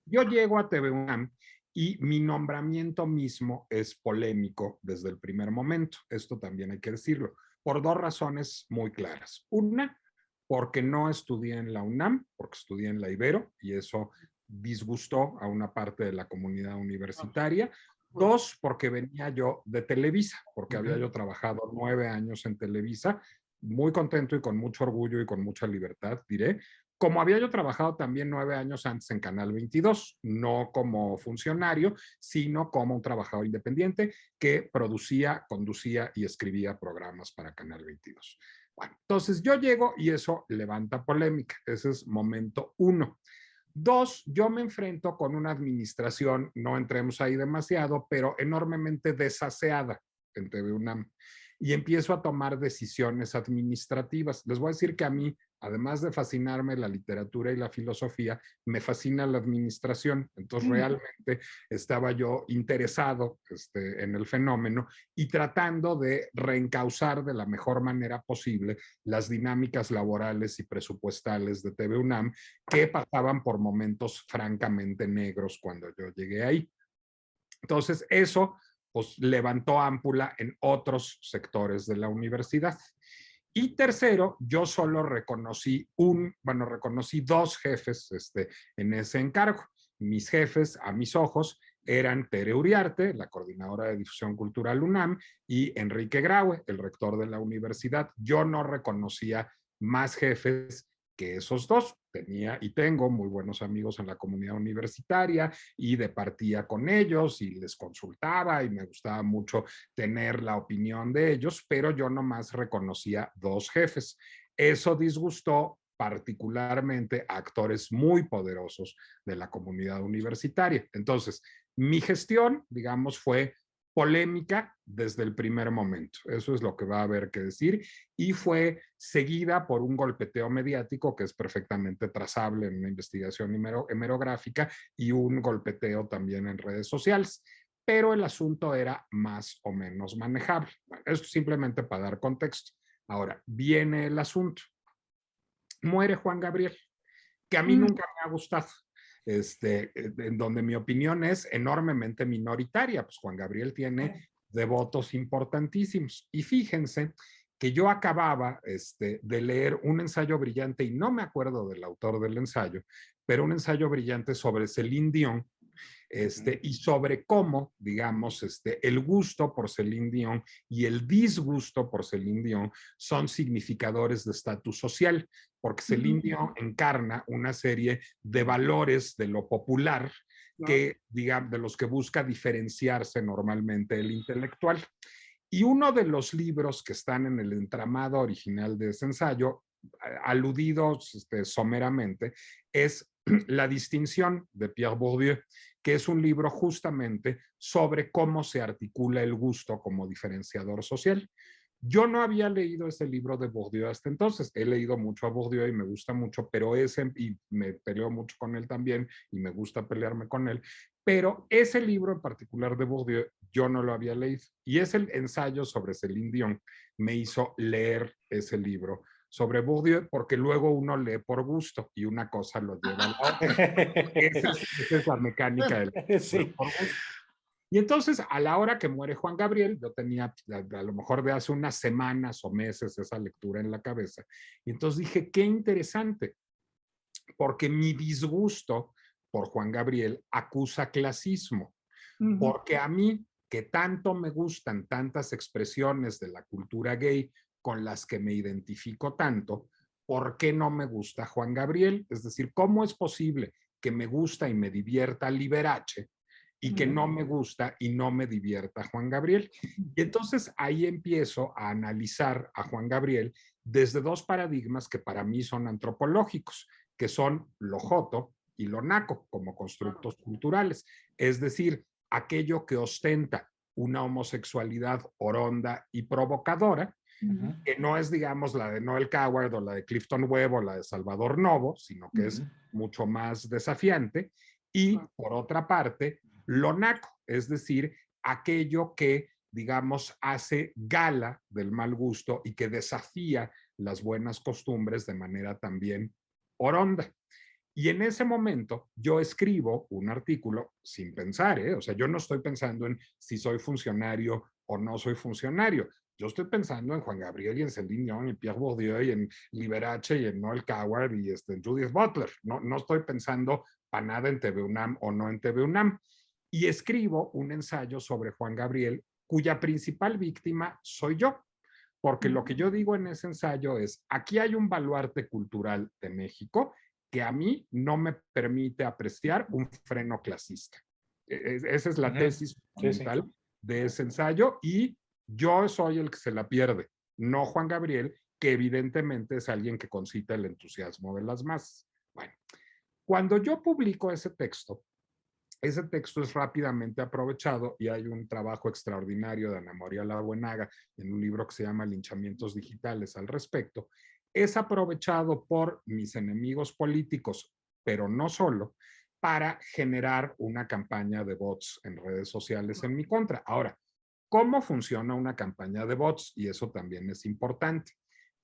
[SPEAKER 4] yo llego a TV UNAM y mi nombramiento mismo es polémico desde el primer momento. Esto también hay que decirlo, por 2 razones muy claras. Una, porque no estudié en la UNAM, porque estudié en la Ibero y eso disgustó a una parte de la comunidad universitaria. 2, porque venía yo de Televisa, porque había yo trabajado 9 años en Televisa, muy contento y con mucho orgullo y con mucha libertad, diré, como había yo trabajado también 9 años antes en Canal 22, no como funcionario, sino como un trabajador independiente que producía, conducía y escribía programas para Canal 22. Bueno, entonces yo llego y eso levanta polémica. Ese es momento 1. 2, yo me enfrento con una administración, no entremos ahí demasiado, pero enormemente desaseada en TV UNAM y empiezo a tomar decisiones administrativas. Les voy a decir que a mí, además de fascinarme la literatura y la filosofía, me fascina la administración. Entonces realmente estaba yo interesado en el fenómeno y tratando de reencauzar de la mejor manera posible las dinámicas laborales y presupuestales de TV UNAM que pasaban por momentos francamente negros cuando yo llegué ahí. Entonces eso pues levantó ámpula en otros sectores de la universidad. Y tercero, yo solo reconocí reconocí 2 jefes en ese encargo. Mis jefes, a mis ojos, eran Tere Uriarte, la coordinadora de difusión cultural UNAM, y Enrique Graue, el rector de la universidad. Yo no reconocía más jefes que esos 2. Tenía y tengo muy buenos amigos en la comunidad universitaria y departía con ellos y les consultaba y me gustaba mucho tener la opinión de ellos, pero yo nomás reconocía 2 jefes. Eso disgustó particularmente a actores muy poderosos de la comunidad universitaria. Entonces, mi gestión, digamos, fue polémica desde el primer momento. Eso es lo que va a haber que decir. Y fue seguida por un golpeteo mediático que es perfectamente trazable en una investigación hemerográfica y un golpeteo también en redes sociales. Pero el asunto era más o menos manejable. Bueno, esto simplemente para dar contexto. Ahora, viene el asunto. Muere Juan Gabriel, que a mí nunca me ha gustado. En donde mi opinión es enormemente minoritaria, pues Juan Gabriel tiene devotos importantísimos. Y fíjense que yo acababa de leer un ensayo brillante, y no me acuerdo del autor del ensayo, pero un ensayo brillante sobre Celine Dion, y sobre cómo, digamos, el gusto por Celine Dion y el disgusto por Celine Dion son significadores de estatus social, porque Celine Dion encarna una serie de valores de lo popular que, digamos, de los que busca diferenciarse normalmente el intelectual. Y uno de los libros que están en el entramado original de ese ensayo, aludidos someramente, es La distinción de Pierre Bourdieu, que es un libro justamente sobre cómo se articula el gusto como diferenciador social. Yo no había leído ese libro de Bourdieu hasta entonces. He leído mucho a Bourdieu y me gusta mucho, pero y me peleo mucho con él también y me gusta pelearme con él. Pero ese libro en particular de Bourdieu yo no lo había leído. Y es el ensayo sobre Celine Dion me hizo leer ese libro sobre Bourdieu, porque luego uno lee por gusto y una cosa lo lleva a la otra. Esa es la mecánica del
[SPEAKER 1] sí.
[SPEAKER 4] por gusto. Y entonces, a la hora que muere Juan Gabriel, yo tenía a lo mejor de hace unas semanas o meses esa lectura en la cabeza. Y entonces dije, qué interesante, porque mi disgusto por Juan Gabriel acusa clasismo. Porque a mí, que tanto me gustan tantas expresiones de la cultura gay con las que me identifico tanto, ¿por qué no me gusta Juan Gabriel? Es decir, ¿cómo es posible que me gusta y me divierta Liberace y que no me gusta y no me divierta Juan Gabriel? Y entonces ahí empiezo a analizar a Juan Gabriel desde 2 paradigmas que para mí son antropológicos, que son lo joto y lo naco como constructos culturales. Es decir, aquello que ostenta una homosexualidad oronda y provocadora, que no es, digamos, la de Noel Coward o la de Clifton Webb o la de Salvador Novo, sino que es mucho más desafiante. Y por otra parte, lo naco, es decir, aquello que, digamos, hace gala del mal gusto y que desafía las buenas costumbres de manera también oronda. Y en ese momento yo escribo un artículo sin pensar, o sea, yo no estoy pensando en si soy funcionario o no soy funcionario. Yo estoy pensando en Juan Gabriel y en Celine Dion y en Pierre Bourdieu y en Liberace y en Noel Coward y en Judith Butler. No, no estoy pensando para nada en TV UNAM o no en TV UNAM. Y escribo un ensayo sobre Juan Gabriel, cuya principal víctima soy yo. Porque lo que yo digo en ese ensayo es, aquí hay un baluarte cultural de México que a mí no me permite apreciar un freno clasista. Esa es la tesis fundamental de ese ensayo, y yo soy el que se la pierde, no Juan Gabriel, que evidentemente es alguien que concita el entusiasmo de las masas. Bueno, cuando yo publico ese texto es rápidamente aprovechado, y hay un trabajo extraordinario de Ana María Labuenaga en un libro que se llama Linchamientos Digitales al respecto. Es aprovechado por mis enemigos políticos, pero no solo, para generar una campaña de bots en redes sociales en mi contra. Ahora, ¿cómo funciona una campaña de bots? Y eso también es importante.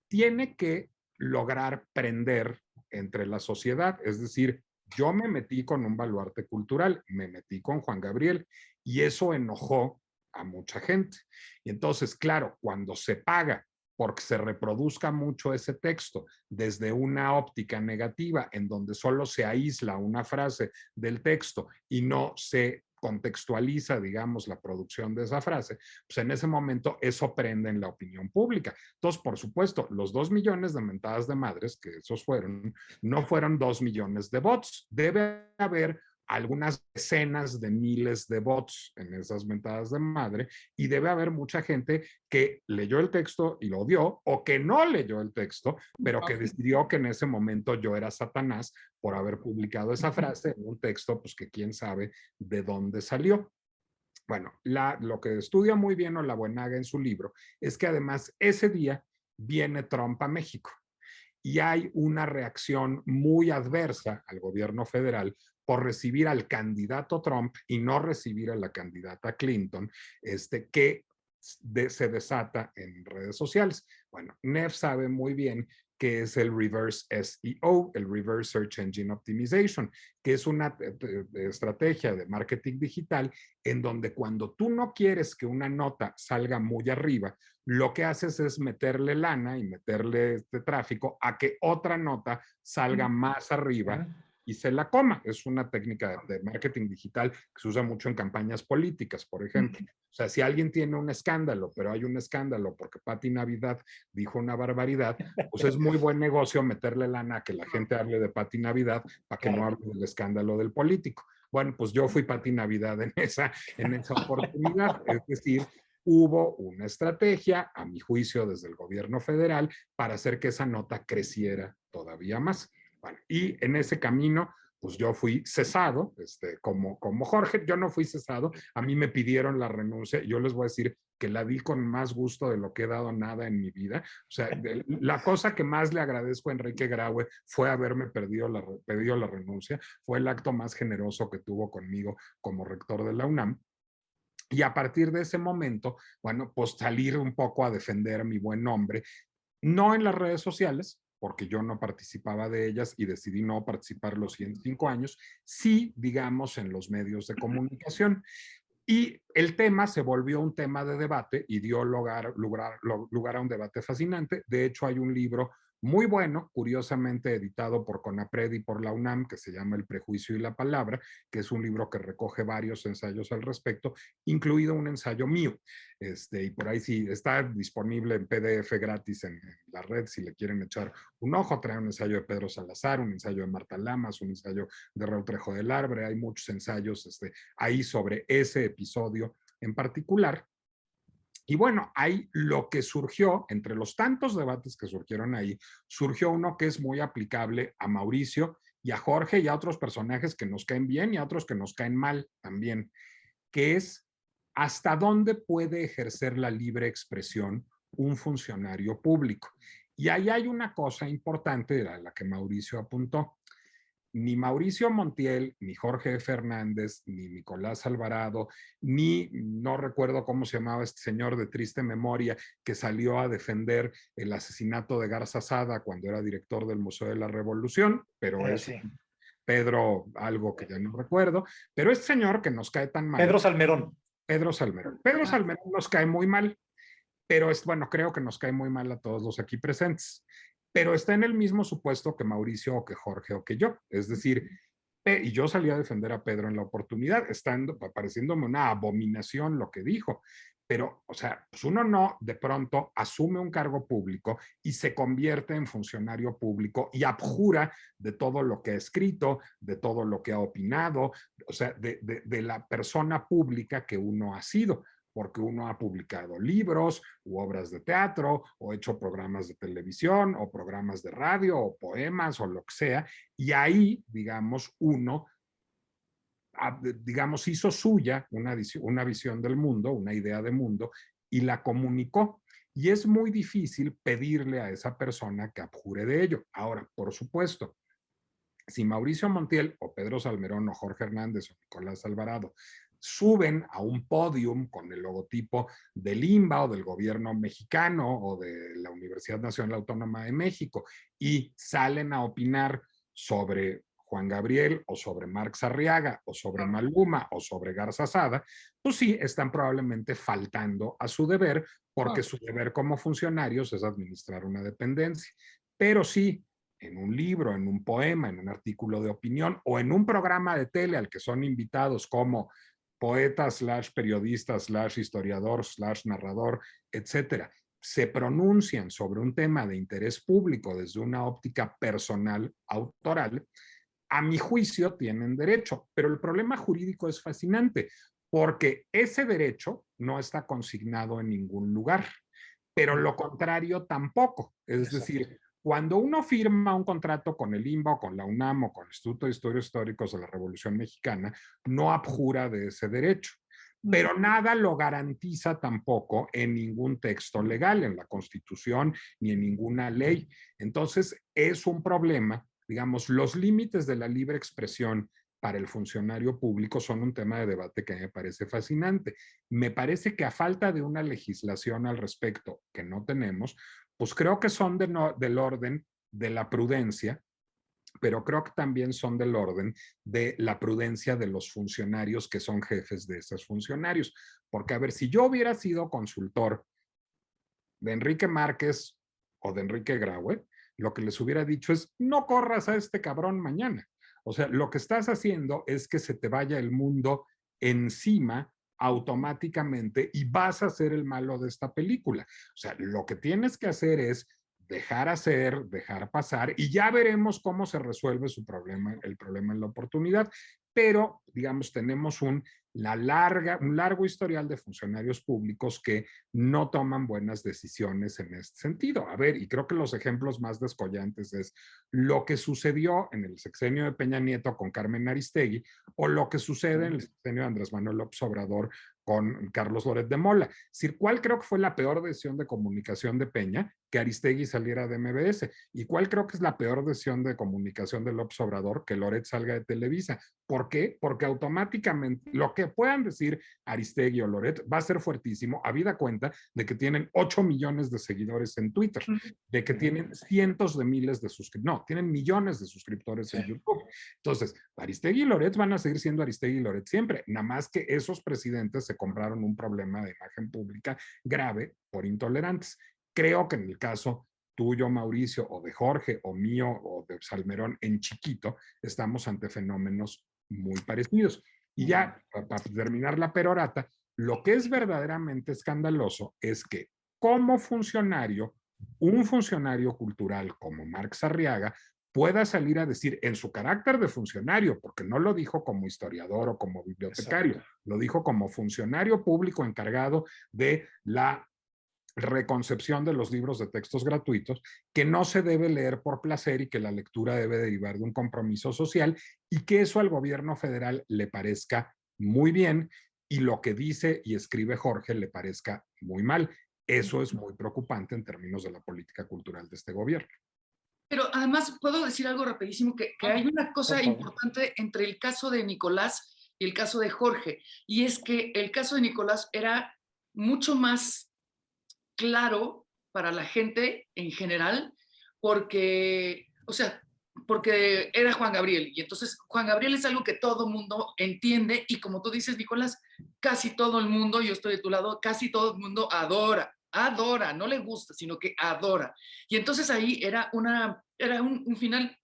[SPEAKER 4] Tiene que lograr prender entre la sociedad, es decir, yo me metí con un baluarte cultural, me metí con Juan Gabriel, y eso enojó a mucha gente. Y entonces, claro, cuando se paga porque se reproduzca mucho ese texto desde una óptica negativa, en donde solo se aísla una frase del texto y no se contextualiza, digamos, la producción de esa frase, pues en ese momento eso prende en la opinión pública. Entonces, por supuesto, los 2 millones de mentadas de madres, que esos fueron, no fueron 2 millones de bots. Debe haber algunas decenas de miles de bots en esas mentadas de madre, y debe haber mucha gente que leyó el texto y lo odió, o que no leyó el texto, pero que decidió que en ese momento yo era Satanás por haber publicado esa frase en un texto, pues que quién sabe de dónde salió. Bueno, lo que estudia muy bien Labuenaga en su libro es que además ese día viene Trump a México, y hay una reacción muy adversa al gobierno federal por recibir al candidato Trump y no recibir a la candidata Clinton, que se desata en redes sociales. Bueno, Neff sabe muy bien que es el reverse SEO, el reverse Search Engine Optimization, que es una estrategia de marketing digital en donde cuando tú no quieres que una nota salga muy arriba, lo que haces es meterle lana y meterle tráfico a que otra nota salga más arriba y se la coma. Es una técnica de marketing digital que se usa mucho en campañas políticas, por ejemplo. O sea, si alguien tiene un escándalo, pero hay un escándalo porque Pati Navidad dijo una barbaridad, pues es muy buen negocio meterle lana a que la gente hable de Pati Navidad para que no hable del escándalo del político. Bueno, pues yo fui Pati Navidad en esa oportunidad. Es decir, hubo una estrategia, a mi juicio, desde el gobierno federal para hacer que esa nota creciera todavía más. Bueno, y en ese camino, pues yo fui cesado, como Jorge. Yo no fui cesado, a mí me pidieron la renuncia, yo les voy a decir que la di con más gusto de lo que he dado nada en mi vida. O sea, la cosa que más le agradezco a Enrique Graue fue haberme pedido la renuncia, fue el acto más generoso que tuvo conmigo como rector de la UNAM. Y a partir de ese momento, bueno, pues salir un poco a defender mi buen nombre, no en las redes sociales, porque yo no participaba de ellas y decidí no participar los 105 años, sí, digamos, en los medios de comunicación. Y el tema se volvió un tema de debate y dio lugar a un debate fascinante. De hecho, hay un libro muy bueno, curiosamente editado por CONAPRED y por la UNAM, que se llama El prejuicio y la palabra, que es un libro que recoge varios ensayos al respecto, incluido un ensayo mío. Y por ahí sí está disponible en PDF gratis en la red, si le quieren echar un ojo. Trae un ensayo de Pedro Salazar, un ensayo de Marta Lamas, un ensayo de Raúl Trejo del Arbre. Hay muchos ensayos ahí sobre ese episodio en particular. Y bueno, ahí lo que surgió, entre los tantos debates que surgieron ahí, surgió uno que es muy aplicable a Mauricio y a Jorge y a otros personajes que nos caen bien y a otros que nos caen mal también, que es hasta dónde puede ejercer la libre expresión un funcionario público. Y ahí hay una cosa importante a la que Mauricio apuntó. Ni Mauricio Montiel, ni Jorge Fernández, ni Nicolás Alvarado, ni no recuerdo cómo se llamaba este señor de triste memoria que salió a defender el asesinato de Garza Sada cuando era director del Museo de la Revolución, pero es Pedro, algo que ya no recuerdo, pero este señor que nos cae tan mal.
[SPEAKER 1] Pedro Salmerón.
[SPEAKER 4] Pedro Salmerón nos cae muy mal, pero bueno, creo que nos cae muy mal a todos los aquí presentes. Pero está en el mismo supuesto que Mauricio o que Jorge o que yo. Es decir, Y yo salí a defender a Pedro en la oportunidad, pareciéndome una abominación lo que dijo. Pero, o sea, pues uno no de pronto asume un cargo público y se convierte en funcionario público y abjura de todo lo que ha escrito, de todo lo que ha opinado, o sea, de la persona pública que uno ha sido, porque uno ha publicado libros u obras de teatro o hecho programas de televisión o programas de radio o poemas o lo que sea, y ahí, digamos, uno digamos, hizo suya una visión del mundo, una idea de mundo, y la comunicó. Y es muy difícil pedirle a esa persona que abjure de ello. Ahora, por supuesto, si Mauricio Montiel o Pedro Salmerón o Jorge Hernández o Nicolás Alvarado suben a un podium con el logotipo del INBA o del gobierno mexicano o de la Universidad Nacional Autónoma de México y salen a opinar sobre Juan Gabriel o sobre Marx Arriaga o sobre Maluma o sobre Garza Sada, pues sí, están probablemente faltando a su deber porque su deber como funcionarios es administrar una dependencia. Pero sí, en un libro, en un poema, en un artículo de opinión o en un programa de tele al que son invitados como poeta / periodista / historiador / narrador, etcétera, se pronuncian sobre un tema de interés público desde una óptica personal, autoral, a mi juicio tienen derecho, pero el problema jurídico es fascinante porque ese derecho no está consignado en ningún lugar, pero lo contrario tampoco. Es decir, cuando uno firma un contrato con el INBA o con la UNAM o con el Instituto de Estudios Históricos de la Revolución Mexicana, no abjura de ese derecho. Pero nada lo garantiza tampoco en ningún texto legal, en la Constitución ni en ninguna ley. Entonces, es un problema. Digamos, los límites de la libre expresión para el funcionario público son un tema de debate que me parece fascinante. Me parece que a falta de una legislación al respecto que no tenemos, pues creo que son del orden de la prudencia, pero creo que también son del orden de la prudencia de los funcionarios que son jefes de esos funcionarios. Porque, a ver, si yo hubiera sido consultor de Enrique Márquez o de Enrique Graue, lo que les hubiera dicho es, no corras a este cabrón mañana. O sea, lo que estás haciendo es que se te vaya el mundo encima automáticamente y vas a ser el malo de esta película. O sea, lo que tienes que hacer es dejar hacer, dejar pasar y ya veremos cómo se resuelve el problema en la oportunidad. Pero, digamos, tenemos un largo historial de funcionarios públicos que no toman buenas decisiones en este sentido. A ver, y creo que los ejemplos más descollantes es lo que sucedió en el sexenio de Peña Nieto con Carmen Aristegui o lo que sucede en el sexenio de Andrés Manuel López Obrador con Carlos Loret de Mola. Es decir, ¿cuál creo que fue la peor decisión de comunicación de Peña? Que Aristegui saliera de MBS. ¿Y cuál creo que es la peor decisión de comunicación de López Obrador? Que Loret salga de Televisa. ¿Por qué? Porque automáticamente lo que puedan decir Aristegui o Loret va a ser fuertísimo, habida cuenta de que tienen 8 millones de seguidores en Twitter, de que tienen cientos de miles de suscriptores, no, tienen millones de suscriptores en YouTube. Entonces, Aristegui y Loret van a seguir siendo Aristegui y Loret siempre, nada más que esos presidentes se compraron un problema de imagen pública grave por intolerantes. Creo que en el caso tuyo, Mauricio, o de Jorge, o mío, o de Salmerón en chiquito, estamos ante fenómenos muy parecidos. Y ya, para terminar la perorata, lo que es verdaderamente escandaloso es que como funcionario, un funcionario cultural como Marx Arriaga pueda salir a decir en su carácter de funcionario, porque no lo dijo como historiador o como bibliotecario, exacto, lo dijo como funcionario público encargado de la reconcepción de los libros de textos gratuitos, que no se debe leer por placer y que la lectura debe derivar de un compromiso social y que eso al gobierno federal le parezca muy bien y lo que dice y escribe Jorge le parezca muy mal. Eso es muy preocupante en términos de la política cultural de este gobierno.
[SPEAKER 2] Pero además puedo decir algo rapidísimo, que hay una cosa importante entre el caso de Nicolás y el caso de Jorge, y es que el caso de Nicolás era mucho más claro para la gente en general, porque, o sea, porque era Juan Gabriel, y entonces Juan Gabriel es algo que todo el mundo entiende, y como tú dices, Nicolás, casi todo el mundo, yo estoy de tu lado, casi todo el mundo adora, no le gusta, sino que adora. Y entonces ahí era un final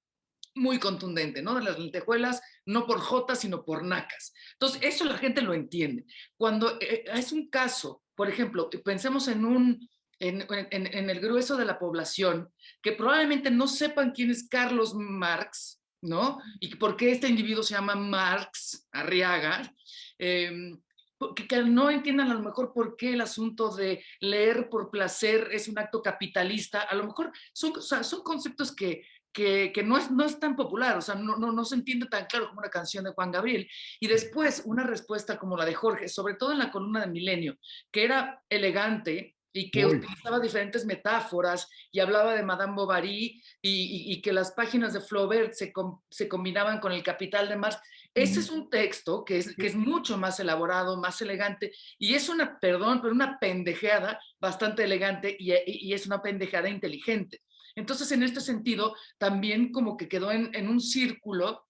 [SPEAKER 2] muy contundente, ¿no? De las lentejuelas no por jotas, sino por nacas. Entonces, eso la gente lo entiende. Cuando es un caso, por ejemplo, pensemos en el grueso de la población, que probablemente no sepan quién es Carlos Marx, ¿no? Y por qué este individuo se llama Marx Arriaga, que no entiendan a lo mejor por qué el asunto de leer por placer es un acto capitalista. A lo mejor son conceptos que no es tan popular, o sea, no se entiende tan claro como una canción de Juan Gabriel. Y después una respuesta como la de Jorge, sobre todo en la columna de Milenio, que era elegante y que utilizaba diferentes metáforas y hablaba de Madame Bovary y que las páginas de Flaubert se combinaban con el Capital de Marx. Ese es un texto que es mucho más elaborado, más elegante, y es una pendejeada bastante elegante y es una pendejeada inteligente. Entonces, en este sentido, también como que quedó en un círculo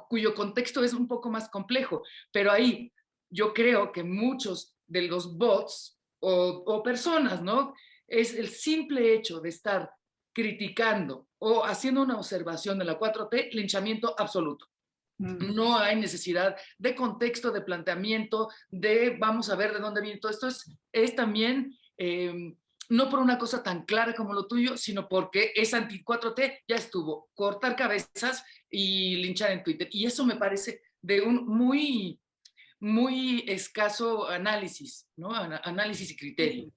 [SPEAKER 2] cuyo contexto es un poco más complejo, pero ahí yo creo que muchos de los bots o personas, ¿no? Es el simple hecho de estar criticando o haciendo una observación de la 4T, linchamiento absoluto. No hay necesidad de contexto, de planteamiento, de vamos a ver de dónde viene todo esto. Es también, no por una cosa tan clara como lo tuyo, sino porque es anti-4T, ya estuvo, cortar cabezas y linchar en Twitter. Y eso me parece de un muy escaso análisis, ¿no? Análisis y criterio.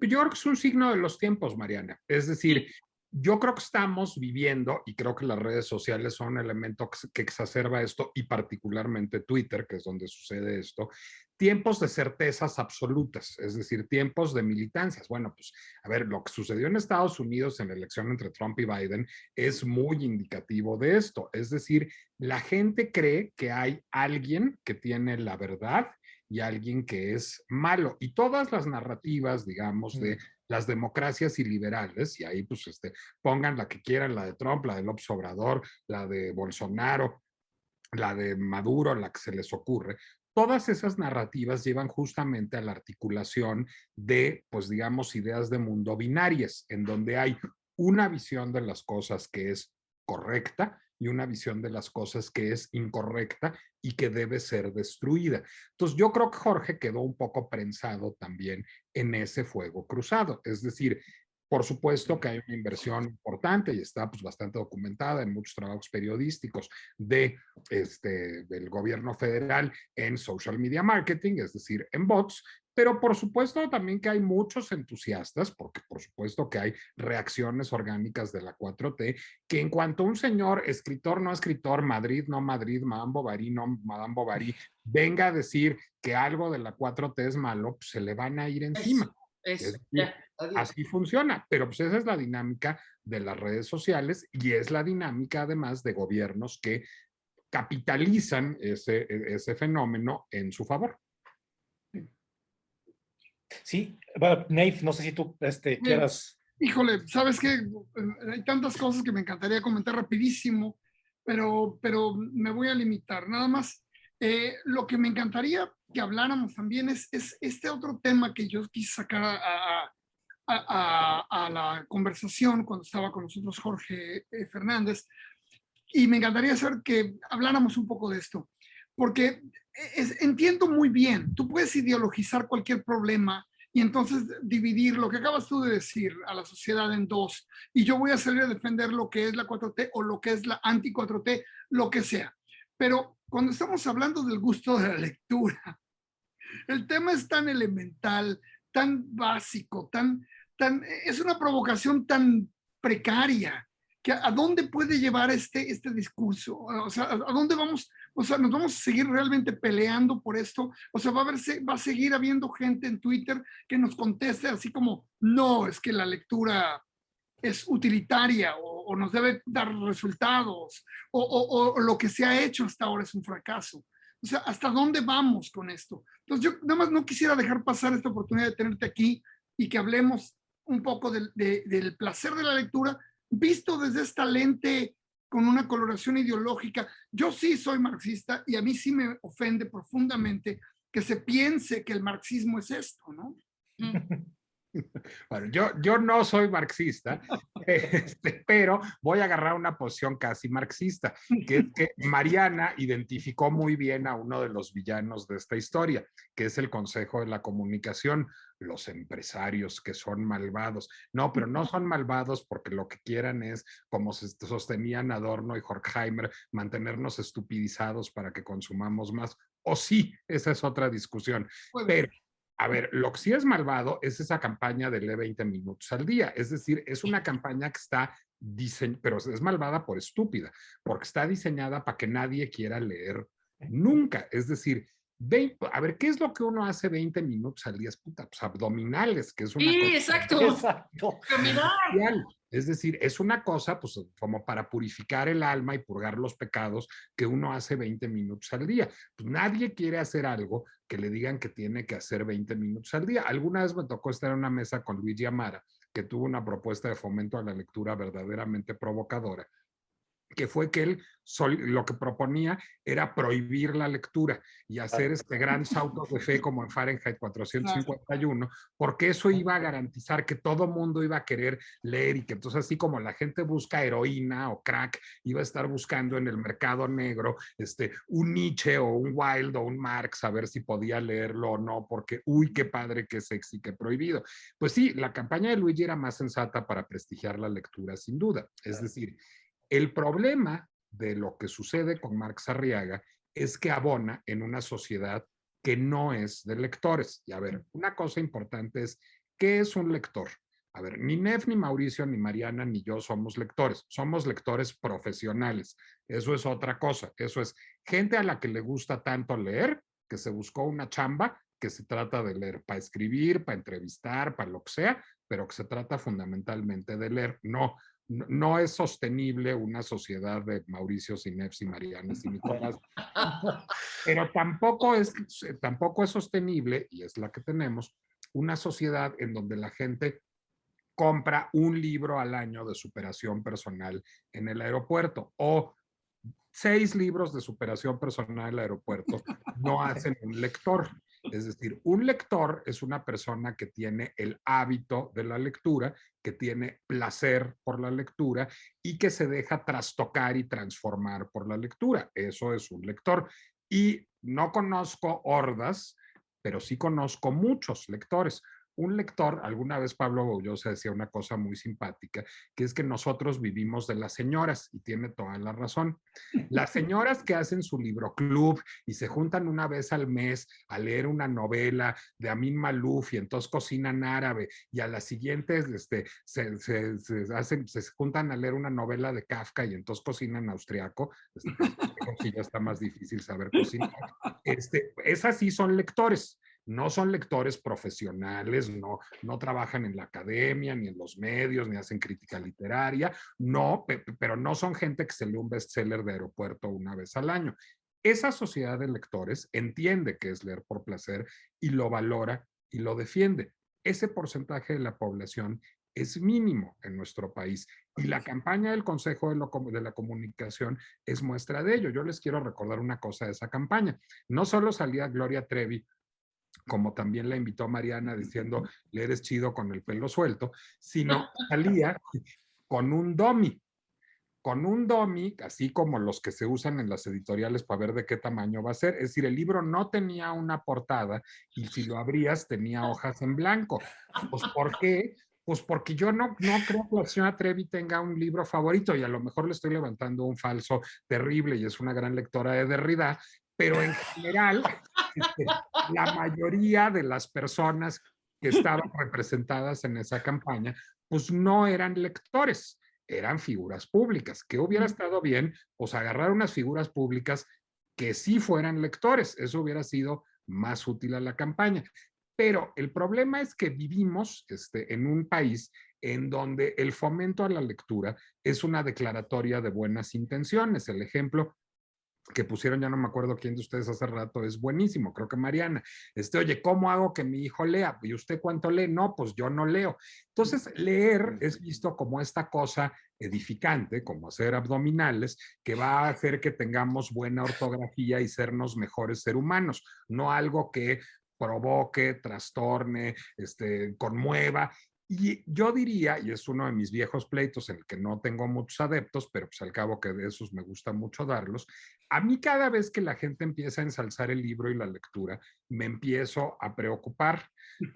[SPEAKER 4] Yo creo que es un signo de los tiempos, Mariana. Es decir, yo creo que estamos viviendo, y creo que las redes sociales son un elemento que exacerba esto, y particularmente Twitter, que es donde sucede esto, tiempos de certezas absolutas, es decir, tiempos de militancias. Bueno, pues, a ver, lo que sucedió en Estados Unidos en la elección entre Trump y Biden es muy indicativo de esto. Es decir, la gente cree que hay alguien que tiene la verdad y alguien que es malo. Y todas las narrativas, digamos, de las democracias y liberales, y ahí pues pongan la que quieran, la de Trump, la de López Obrador, la de Bolsonaro, la de Maduro, la que se les ocurre, todas esas narrativas llevan justamente a la articulación de, pues digamos, ideas de mundo binarias, en donde hay una visión de las cosas que es correcta y una visión de las cosas que es incorrecta y que debe ser destruida. Entonces yo creo que Jorge quedó un poco prensado también en ese fuego cruzado. Es decir, por supuesto que hay una inversión importante y está pues bastante documentada en muchos trabajos periodísticos del gobierno federal en social media marketing, es decir, en bots, pero por supuesto también que hay muchos entusiastas, porque por supuesto que hay reacciones orgánicas de la 4T, que en cuanto un señor escritor, no escritor, Madrid, no Madrid, Madame Bovary, no Madame Bovary, venga a decir que algo de la 4T es malo, pues se le van a ir encima. Es decir, así funciona, pero pues esa es la dinámica de las redes sociales y es la dinámica además de gobiernos que capitalizan ese fenómeno en su favor.
[SPEAKER 1] Sí, bueno, Nate, no sé si tú quieras.
[SPEAKER 3] Híjole, ¿sabes qué? Hay tantas cosas que me encantaría comentar rapidísimo, pero me voy a limitar. Nada más, lo que me encantaría que habláramos también es este otro tema que yo quise sacar a la conversación cuando estaba con nosotros Jorge Fernández, y me encantaría saber que habláramos un poco de esto, porque entiendo muy bien, tú puedes ideologizar cualquier problema y entonces dividir lo que acabas tú de decir a la sociedad en dos, y yo voy a salir a defender lo que es la 4T o lo que es la anti-4T, lo que sea. Pero cuando estamos hablando del gusto de la lectura, el tema es tan elemental, tan básico, es una provocación tan precaria, que a dónde puede llevar este discurso, o sea, a dónde vamos, o sea, nos vamos a seguir realmente peleando por esto, o sea, va a seguir habiendo gente en Twitter que nos conteste así como, no, es que la lectura es utilitaria o nos debe dar resultados, o lo que se ha hecho hasta ahora es un fracaso. O sea, ¿hasta dónde vamos con esto? Entonces yo nada más no quisiera dejar pasar esta oportunidad de tenerte aquí y que hablemos un poco del placer de la lectura, visto desde esta lente con una coloración ideológica. Yo sí soy marxista y a mí sí me ofende profundamente que se piense que el marxismo es esto, ¿no?
[SPEAKER 4] Bueno, yo no soy marxista, pero voy a agarrar una posición casi marxista, que es que Mariana identificó muy bien a uno de los villanos de esta historia, que es el Consejo de la Comunicación, los empresarios que son malvados. No, pero no son malvados porque lo que quieran es, como se sostenían Adorno y Horkheimer, mantenernos estupidizados para que consumamos más. O sí, esa es otra discusión. Pero a ver, lo que sí es malvado es esa campaña de lee 20 minutos al día. Es decir, es una campaña que está diseñada, pero es malvada por estúpida, porque está diseñada para que nadie quiera leer nunca. Es decir, a ver, ¿qué es lo que uno hace 20 minutos al día? Es puta, pues abdominales, que es una
[SPEAKER 2] Sí,
[SPEAKER 4] cosa
[SPEAKER 2] exacto.
[SPEAKER 1] Exacto.
[SPEAKER 2] Caminar.
[SPEAKER 4] esencial. Es decir, es una cosa, pues, como para purificar el alma y purgar los pecados que uno hace 20 minutos al día. Pues nadie quiere hacer algo que le digan que tiene que hacer 20 minutos al día. Alguna vez me tocó estar en una mesa con Luigi Amara, que tuvo una propuesta de fomento a la lectura verdaderamente provocadora, que fue que él lo que proponía era prohibir la lectura y hacer grandes autos de fe como en Fahrenheit 451, porque eso iba a garantizar que todo mundo iba a querer leer y que entonces así como la gente busca heroína o crack, iba a estar buscando en el mercado negro un Nietzsche o un Wilde o un Marx a ver si podía leerlo o no, porque uy, qué padre, qué sexy, qué prohibido. Pues sí, la campaña de Luigi era más sensata para prestigiar la lectura, sin duda. Es decir, el problema de lo que sucede con Marx Arriaga es que abona en una sociedad que no es de lectores. Y a ver, una cosa importante es, ¿qué es un lector? A ver, ni Nef, ni Mauricio, ni Mariana, ni yo somos lectores profesionales. Eso es otra cosa. Eso es gente a la que le gusta tanto leer, que se buscó una chamba que se trata de leer para escribir, para entrevistar, para lo que sea, pero que se trata fundamentalmente de leer. No es sostenible una sociedad de Mauricio, Inefs y Marianas y Nicolás, pero tampoco es sostenible, y es la que tenemos, una sociedad en donde la gente compra un libro al año de superación personal en el aeropuerto o 6 libros de superación personal en el aeropuerto no hacen un lector. Es decir, un lector es una persona que tiene el hábito de la lectura, que tiene placer por la lectura y que se deja trastocar y transformar por la lectura. Eso es un lector. Y no conozco hordas, pero sí conozco muchos lectores. Un lector, alguna vez Pablo Boullosa decía una cosa muy simpática, que es que nosotros vivimos de las señoras, y tiene toda la razón. Las señoras que hacen su libro club y se juntan una vez al mes a leer una novela de Amin Malouf y entonces cocinan árabe, y a las siguientes se juntan a leer una novela de Kafka y entonces cocinan austriaco, ya está más difícil saber cocinar. Esas sí son lectores. No son lectores profesionales, no trabajan en la academia, ni en los medios, ni hacen crítica literaria, no, pero no son gente que se lee un bestseller de aeropuerto una vez al año. Esa sociedad de lectores entiende que es leer por placer y lo valora y lo defiende. Ese porcentaje de la población es mínimo en nuestro país y la campaña del Consejo de la Comunicación es muestra de ello. Yo les quiero recordar una cosa de esa campaña. No solo salía Gloria Trevi, como también la invitó Mariana diciendo, le eres chido con el pelo suelto, sino salía con un dummy, así como los que se usan en las editoriales para ver de qué tamaño va a ser. Es decir, el libro no tenía una portada y si lo abrías tenía hojas en blanco. Pues, ¿por qué? Pues porque yo no creo que la señora Trevi tenga un libro favorito y a lo mejor le estoy levantando un falso terrible y es una gran lectora de Derrida, pero en general la mayoría de las personas que estaban representadas en esa campaña, pues no eran lectores, eran figuras públicas. Que hubiera estado bien, pues agarrar unas figuras públicas que sí fueran lectores, eso hubiera sido más útil a la campaña. Pero el problema es que vivimos en un país en donde el fomento a la lectura es una declaratoria de buenas intenciones. El ejemplo que pusieron, ya no me acuerdo quién de ustedes hace rato, es buenísimo, creo que Mariana. Oye, ¿cómo hago que mi hijo lea? ¿Y usted cuánto lee? No, pues yo no leo. Entonces, leer es visto como esta cosa edificante, como hacer abdominales, que va a hacer que tengamos buena ortografía y sernos mejores seres humanos, no algo que provoque, trastorne, conmueva. Y yo diría, y es uno de mis viejos pleitos en el que no tengo muchos adeptos, pero pues al cabo que de esos me gusta mucho darlos, a mí cada vez que la gente empieza a ensalzar el libro y la lectura, me empiezo a preocupar,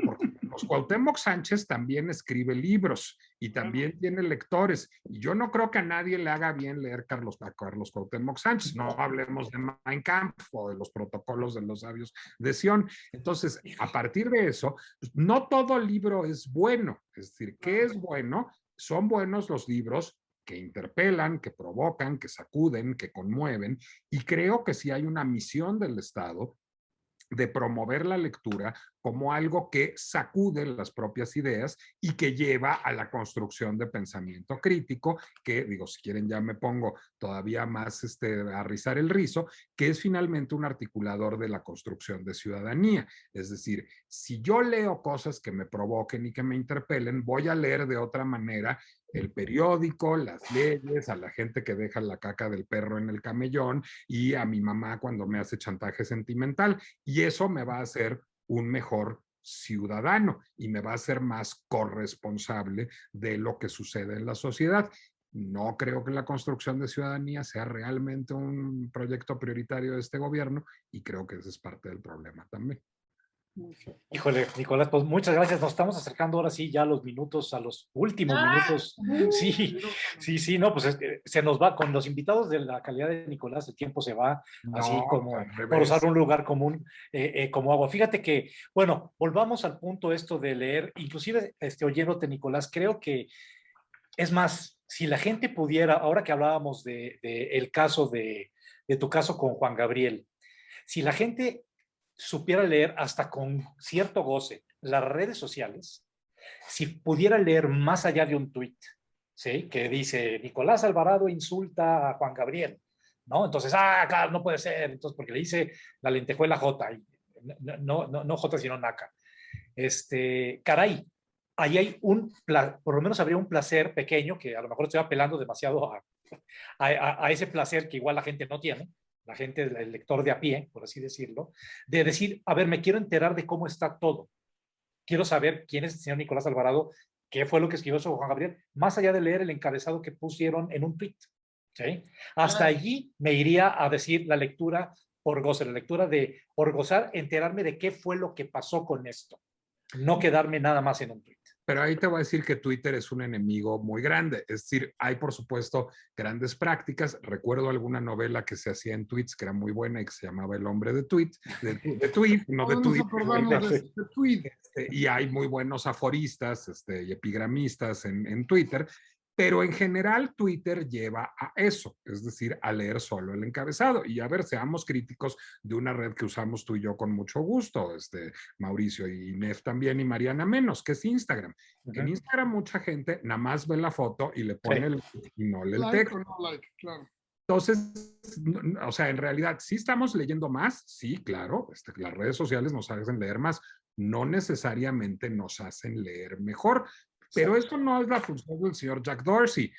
[SPEAKER 4] porque los Cuauhtémoc Sánchez también escribe libros y también tiene lectores, y yo no creo que a nadie le haga bien leer a Carlos Cuauhtémoc Sánchez, no hablemos de Mein Kampf o de los protocolos de los sabios de Sion. Entonces, a partir de eso, pues, no todo libro es bueno, es decir, ¿qué es bueno? Son buenos los libros que interpelan, que provocan, que sacuden, que conmueven, y creo que sí hay una misión del Estado de promover la lectura como algo que sacude las propias ideas y que lleva a la construcción de pensamiento crítico, que digo, si quieren ya me pongo todavía más a rizar el rizo, que es finalmente un articulador de la construcción de ciudadanía. Es decir, si yo leo cosas que me provoquen y que me interpelen, voy a leer de otra manera el periódico, las leyes, a la gente que deja la caca del perro en el camellón y a mi mamá cuando me hace chantaje sentimental. Y eso me va a hacer un mejor ciudadano y me va a hacer más corresponsable de lo que sucede en la sociedad. No creo que la construcción de ciudadanía sea realmente un proyecto prioritario de este gobierno y creo que ese es parte del problema también.
[SPEAKER 1] Híjole, Nicolás, pues muchas gracias. Nos estamos acercando ahora sí ya a los minutos, a los últimos minutos. Sí, sí, sí, no, pues se nos va con los invitados de la calidad de Nicolás, el tiempo se va así
[SPEAKER 4] No,
[SPEAKER 1] como
[SPEAKER 4] al
[SPEAKER 1] por usar
[SPEAKER 4] revés.
[SPEAKER 1] un lugar común como agua. Fíjate que, bueno, volvamos al punto esto de leer, inclusive oyéndote, Nicolás, creo que es más, si la gente pudiera, ahora que hablábamos de el caso de tu caso con Juan Gabriel, si la gente supiera leer hasta con cierto goce las redes sociales, si pudiera leer más allá de un tuit, ¿sí? Que dice, Nicolás Alvarado insulta a Juan Gabriel, ¿no? Entonces, claro, no puede ser, entonces, porque le dice la lentejuela J, no J, sino Naca. Caray, ahí hay por lo menos habría un placer pequeño, que a lo mejor estoy apelando demasiado a ese placer que igual la gente no tiene, la gente, el lector de a pie, por así decirlo, de decir, a ver, me quiero enterar de cómo está todo. Quiero saber quién es el señor Nicolás Alvarado, qué fue lo que escribió sobre Juan Gabriel, más allá de leer el encabezado que pusieron en un tweet. ¿Sí? Hasta allí me iría a decir la lectura por goce, la lectura por gozar, enterarme de qué fue lo que pasó con esto. No quedarme nada más en un tweet.
[SPEAKER 4] Pero ahí te voy a decir que Twitter es un enemigo muy grande. Es decir, hay por supuesto grandes prácticas. Recuerdo alguna novela que se hacía en tweets que era muy buena y que se llamaba El hombre de tweet, no de tweet.
[SPEAKER 3] De tweet.
[SPEAKER 4] Y hay muy buenos aforistas y epigramistas en Twitter. Pero en general Twitter lleva a eso, es decir, a leer solo el encabezado. Y a ver, seamos críticos de una red que usamos tú y yo con mucho gusto, Mauricio y Nef también y Mariana menos, que es Instagram. Que en Instagram mucha gente nada más ve la foto y le pone el y no lee el texto.
[SPEAKER 3] Claro.
[SPEAKER 4] Entonces, o sea, en realidad, sí estamos leyendo más, sí, claro, las redes sociales nos hacen leer más, no necesariamente nos hacen leer mejor. Pero esto no es la función del señor Jack Dorsey,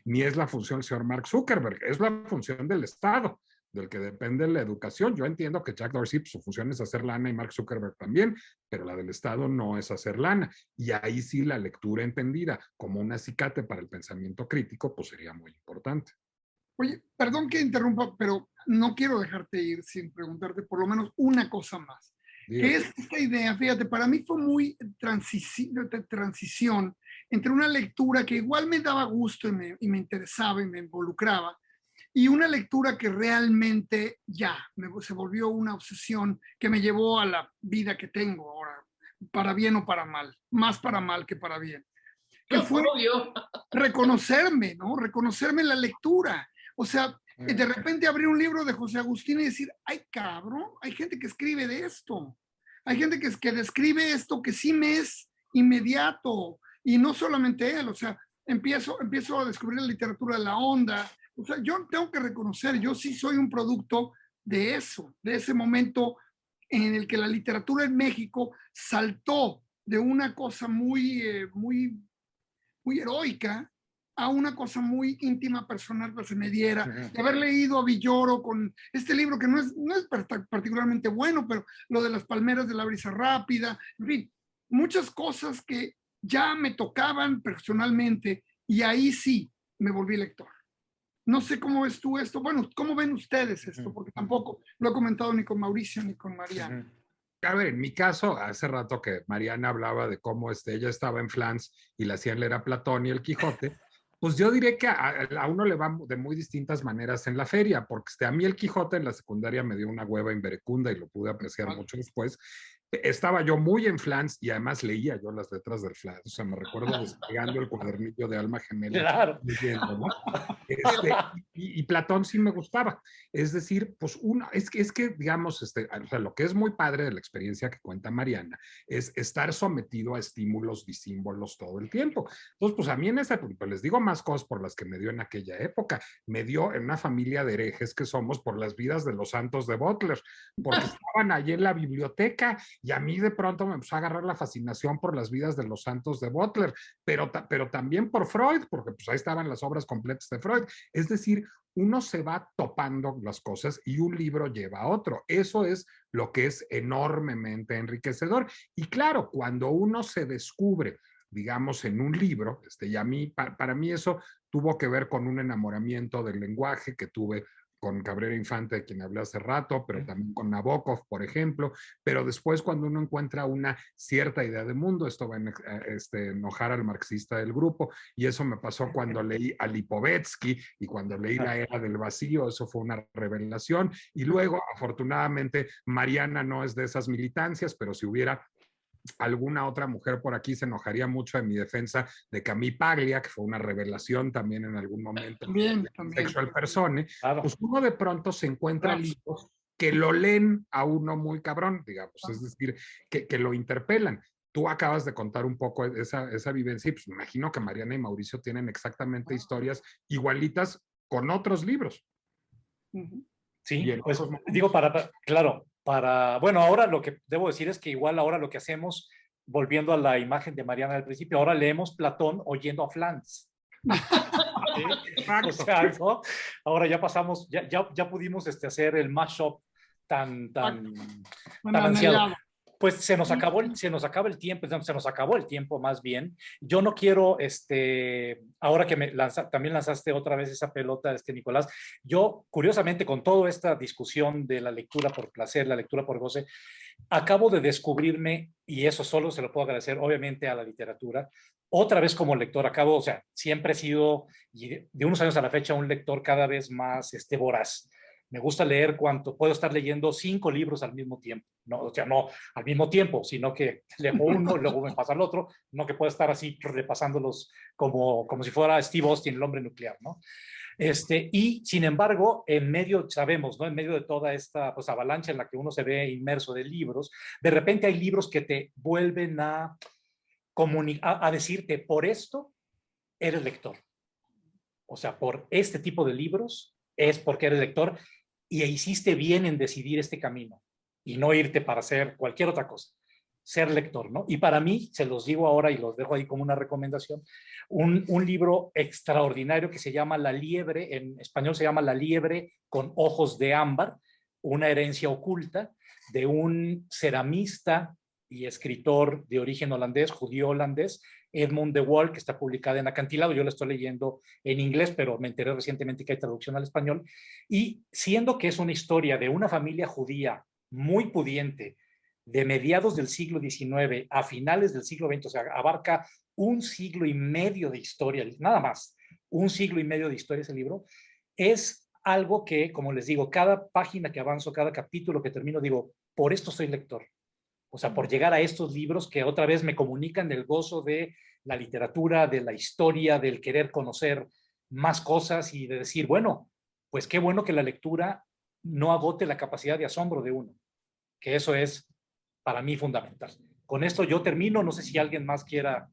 [SPEAKER 4] ni es la función del señor Mark Zuckerberg, es la función del Estado, del que depende la educación. Yo entiendo que Jack Dorsey, su función es hacer lana y Mark Zuckerberg también, pero la del Estado no es hacer lana. Y ahí sí la lectura entendida como un acicate para el pensamiento crítico, pues sería muy importante.
[SPEAKER 3] Oye, perdón que interrumpa, pero no quiero dejarte ir sin preguntarte por lo menos una cosa más. ¿Qué es esta idea? Fíjate, para mí fue muy transición entre una lectura que igual me daba gusto y me interesaba y me involucraba, y una lectura que realmente se volvió una obsesión que me llevó a la vida que tengo ahora, para bien o para mal, más para mal que para bien. Que fue reconocerme, ¿no? Reconocerme en la lectura. O sea, de repente abrir un libro de José Agustín y decir, ay cabrón, hay gente que escribe de esto. Hay gente que describe esto que sí me es inmediato. Y no solamente él, o sea, empiezo a descubrir la literatura de la onda. O sea, yo tengo que reconocer, yo sí soy un producto de eso, de ese momento en el que la literatura en México saltó de una cosa muy heroica a una cosa muy íntima, personal, que se me diera,
[SPEAKER 1] Ujú.
[SPEAKER 3] de haber leído a Villoro con este libro que no es particularmente bueno, pero lo de las palmeras de la brisa rápida, en fin, muchas cosas que ya me tocaban personalmente y ahí sí me volví lector. No sé cómo ves tú esto. Bueno, ¿cómo ven ustedes esto?
[SPEAKER 1] Ujú.
[SPEAKER 3] Porque tampoco lo he comentado ni con Mauricio ni con Mariana.
[SPEAKER 1] Ujú.
[SPEAKER 4] A ver, en mi caso, hace rato que Mariana hablaba de cómo ella estaba en Flans y le hacían leer a Platón y el Quijote, pues yo diré que a uno le va de muy distintas maneras en la feria, porque a mí el Quijote en la secundaria me dio una hueva inverecunda y lo pude apreciar mucho después. Estaba yo muy en Flans y además leía yo las letras del Flans, o sea, me recuerdo despegando el cuadernillo de Alma Gemela
[SPEAKER 1] Claro.
[SPEAKER 4] leyendo, ¿no? Y Platón sí me gustaba. Es decir, pues es que digamos, o sea, lo que es muy padre de la experiencia que cuenta Mariana es estar sometido a estímulos disímbolos todo el tiempo. Entonces, pues a mí en esa, pues les digo más cosas por las que me dio en aquella época. Me dio en una familia de herejes que somos por las vidas de los santos de Butler, porque estaban allí en la biblioteca y a mí de pronto me empezó a agarrar la fascinación por las vidas de los santos de Butler, pero también por Freud, porque pues ahí estaban las obras completas de Freud. Es decir, uno se va topando las cosas y un libro lleva a otro. Eso es lo que es enormemente enriquecedor. Y claro, cuando uno se descubre, digamos, en un libro, y a mí, para mí eso tuvo que ver con un enamoramiento del lenguaje que tuve con Cabrera Infante, de quien hablé hace rato, pero también con Nabokov, por ejemplo, pero después cuando uno encuentra una cierta idea de mundo, esto va a enojar al marxista del grupo, y eso me pasó cuando leí a Lipovetsky y cuando leí La Era del Vacío, eso fue una revelación, y luego, afortunadamente, Mariana no es de esas militancias, pero si hubiera alguna otra mujer por aquí se enojaría mucho de mi defensa de Camille Paglia, que fue una revelación también en algún momento
[SPEAKER 3] También,
[SPEAKER 4] de
[SPEAKER 3] también.
[SPEAKER 4] Sexual Persone,
[SPEAKER 1] Claro.
[SPEAKER 4] pues uno de pronto se encuentra
[SPEAKER 3] Claro.
[SPEAKER 4] libros que lo leen a uno muy cabrón, digamos, es decir, que lo interpelan. Tú acabas de contar un poco esa vivencia y pues me imagino que Mariana y Mauricio tienen exactamente historias igualitas con otros libros.
[SPEAKER 3] Ujú.
[SPEAKER 1] Sí,
[SPEAKER 4] Y en
[SPEAKER 1] pues
[SPEAKER 4] otros momentos.
[SPEAKER 1] digo, claro, bueno, ahora lo que debo decir es que igual ahora lo que hacemos, volviendo a la imagen de Mariana del principio, ahora leemos Platón oyendo a Flans. ¿Sí? O sea, ¿no? Ahora ya pasamos, ya pudimos hacer el mashup tan ansiado.
[SPEAKER 3] Anhelado.
[SPEAKER 1] Pues se nos acaba el tiempo, se nos acabó el tiempo más bien. Yo no quiero, ahora que también lanzaste otra vez esa pelota, Nicolás, yo curiosamente con toda esta discusión de la lectura por placer, la lectura por goce, acabo de descubrirme, y eso solo se lo puedo agradecer obviamente a la literatura, otra vez como lector, o sea, siempre he sido, y de unos años a la fecha, un lector cada vez más voraz. Me gusta leer puedo estar leyendo 5 libros al mismo tiempo, no, o sea, no al mismo tiempo, sino que leo uno, luego me pasa el otro, no que pueda estar así repasándolos como si fuera Steve Austin, el hombre nuclear, ¿no? Y sin embargo, en medio, sabemos, ¿no? En medio de toda esta pues, avalancha en la que uno se ve inmerso de libros, de repente hay libros que te vuelven a decirte, por esto eres lector. O sea, por este tipo de libros es porque eres lector y hiciste bien en decidir este camino y no irte para hacer cualquier otra cosa, ser lector, ¿no? Y para mí, se los digo ahora y los dejo ahí como una recomendación, un libro extraordinario que se llama La Liebre, en español se llama La Liebre con ojos de ámbar, una herencia oculta de un ceramista y escritor de origen holandés, judío holandés, Edmund de Waal, que está publicada en Acantilado. Yo la estoy leyendo en inglés, pero me enteré recientemente que hay traducción al español. Y siendo que es una historia de una familia judía muy pudiente, de mediados del siglo XIX a finales del siglo XX, o sea, abarca un siglo y medio de historia, nada más, un siglo y medio de historia ese libro, es algo que, como les digo, cada página que avanzo, cada capítulo que termino, digo, por esto soy lector. O sea, por llegar a estos libros que otra vez me comunican el gozo de la literatura, de la historia, del querer conocer más cosas y de decir, bueno, pues qué bueno que la lectura no agote la capacidad de asombro de uno, que eso es para mí fundamental. Con esto yo termino, no sé si alguien más quiera...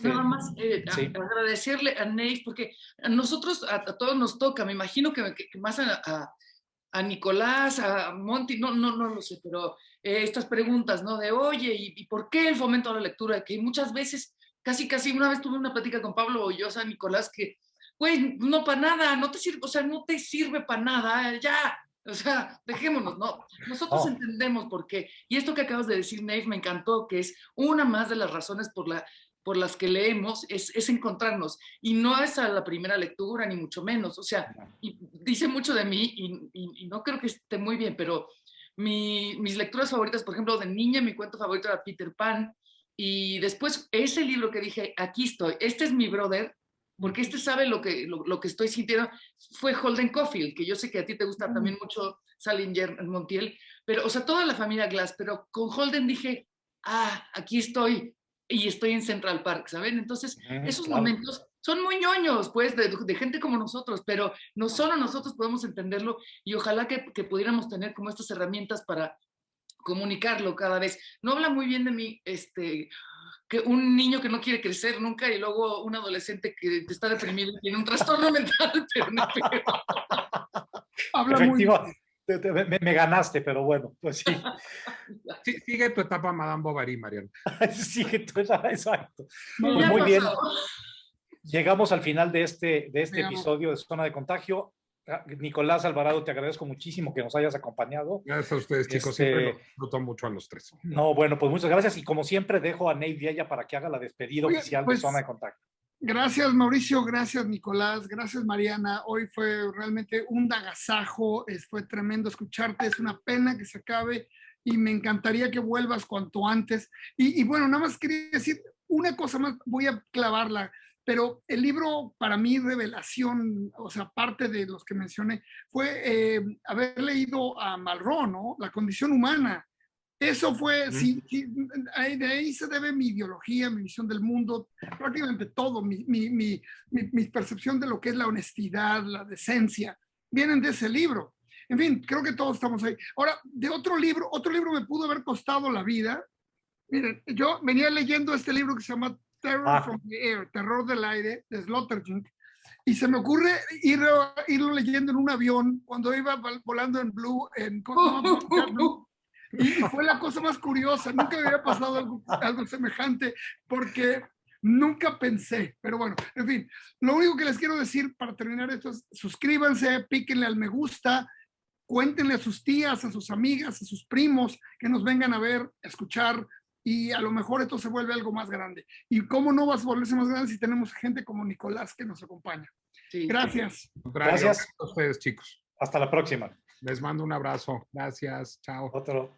[SPEAKER 2] Nada más
[SPEAKER 1] sí.
[SPEAKER 2] agradecerle a Neis, porque a nosotros, a todos nos toca, me imagino que más a Nicolás, a Monty, no lo sé, pero estas preguntas, ¿no? De, oye, ¿y por qué el fomento a la lectura? Que muchas veces casi una vez tuve una plática con Pablo Ollosa, Nicolás, que, güey, no para nada, no te sirve, o sea, no te sirve para nada, ya. O sea, dejémonos, ¿no? Nosotros entendemos por qué. Y esto que acabas de decir, Nave, me encantó, que es una más de las razones por las que leemos, es encontrarnos. Y no es a la primera lectura, ni mucho menos. O sea, y dice mucho de mí, y no creo que esté muy bien, pero mis lecturas favoritas, por ejemplo, de niña, mi cuento favorito era Peter Pan. Y después, ese libro que dije, aquí estoy, este es mi brother, porque este sabe lo que estoy sintiendo, fue Holden Caulfield, que yo sé que a ti te gusta también mucho Salinger Montiel, pero, o sea, toda la familia Glass, pero con Holden dije, aquí estoy, y estoy en Central Park, ¿saben? Entonces, esos momentos son muy ñoños, pues, de gente como nosotros, pero no solo nosotros podemos entenderlo, y ojalá que pudiéramos tener como estas herramientas para comunicarlo cada vez. No habla muy bien de mí, que un niño que no quiere crecer nunca y luego un adolescente que está deprimido y tiene un trastorno mental, pero no.
[SPEAKER 3] Habla muy
[SPEAKER 1] bien. Me ganaste, pero bueno, pues sí.
[SPEAKER 4] Sí, sigue tu etapa Madame Bovary, Mariana.
[SPEAKER 1] Sigue tu etapa, exacto.
[SPEAKER 2] Pues
[SPEAKER 1] muy bien. Llegamos al final de este episodio de Zona de Contagio. Nicolás Alvarado, te agradezco muchísimo que nos hayas acompañado.
[SPEAKER 4] Gracias a ustedes, chicos. Siempre los disfruto mucho a los tres.
[SPEAKER 1] No, bueno, pues muchas gracias. Y como siempre, dejo a Nave Viella para que haga la despedida oficial de Zona de Contacto.
[SPEAKER 3] Gracias, Mauricio. Gracias, Nicolás. Gracias, Mariana. Hoy fue realmente un agasajo. Fue tremendo escucharte. Es una pena que se acabe y me encantaría que vuelvas cuanto antes. Y bueno, nada más quería decir una cosa más. Voy a clavarla. Pero el libro, para mí, revelación, o sea, parte de los que mencioné, fue haber leído a Malraux, ¿no? La condición humana. Eso fue, sí, de ahí se debe mi ideología, mi visión del mundo, prácticamente todo, mi percepción de lo que es la honestidad, la decencia, vienen de ese libro. En fin, creo que todos estamos ahí. Ahora, de otro libro me pudo haber costado la vida. Miren, yo venía leyendo este libro que se llama Terror from the Air, Terror del Aire, de Sloterdijk, y se me ocurre irlo leyendo en un avión cuando iba volando en Blue, y fue la cosa más curiosa, nunca me había pasado algo semejante, porque nunca pensé, pero bueno, en fin, lo único que les quiero decir para terminar esto es, suscríbanse, píquenle al me gusta, cuéntenle a sus tías, a sus amigas, a sus primos, que nos vengan a ver, a escuchar, y a lo mejor esto se vuelve algo más grande. ¿Y cómo no va a volverse más grande si tenemos gente como Nicolás que nos acompaña? Sí. Gracias.
[SPEAKER 1] Gracias
[SPEAKER 4] a ustedes, chicos.
[SPEAKER 1] Hasta la próxima.
[SPEAKER 4] Les mando un abrazo. Gracias. Chao.
[SPEAKER 1] Otro.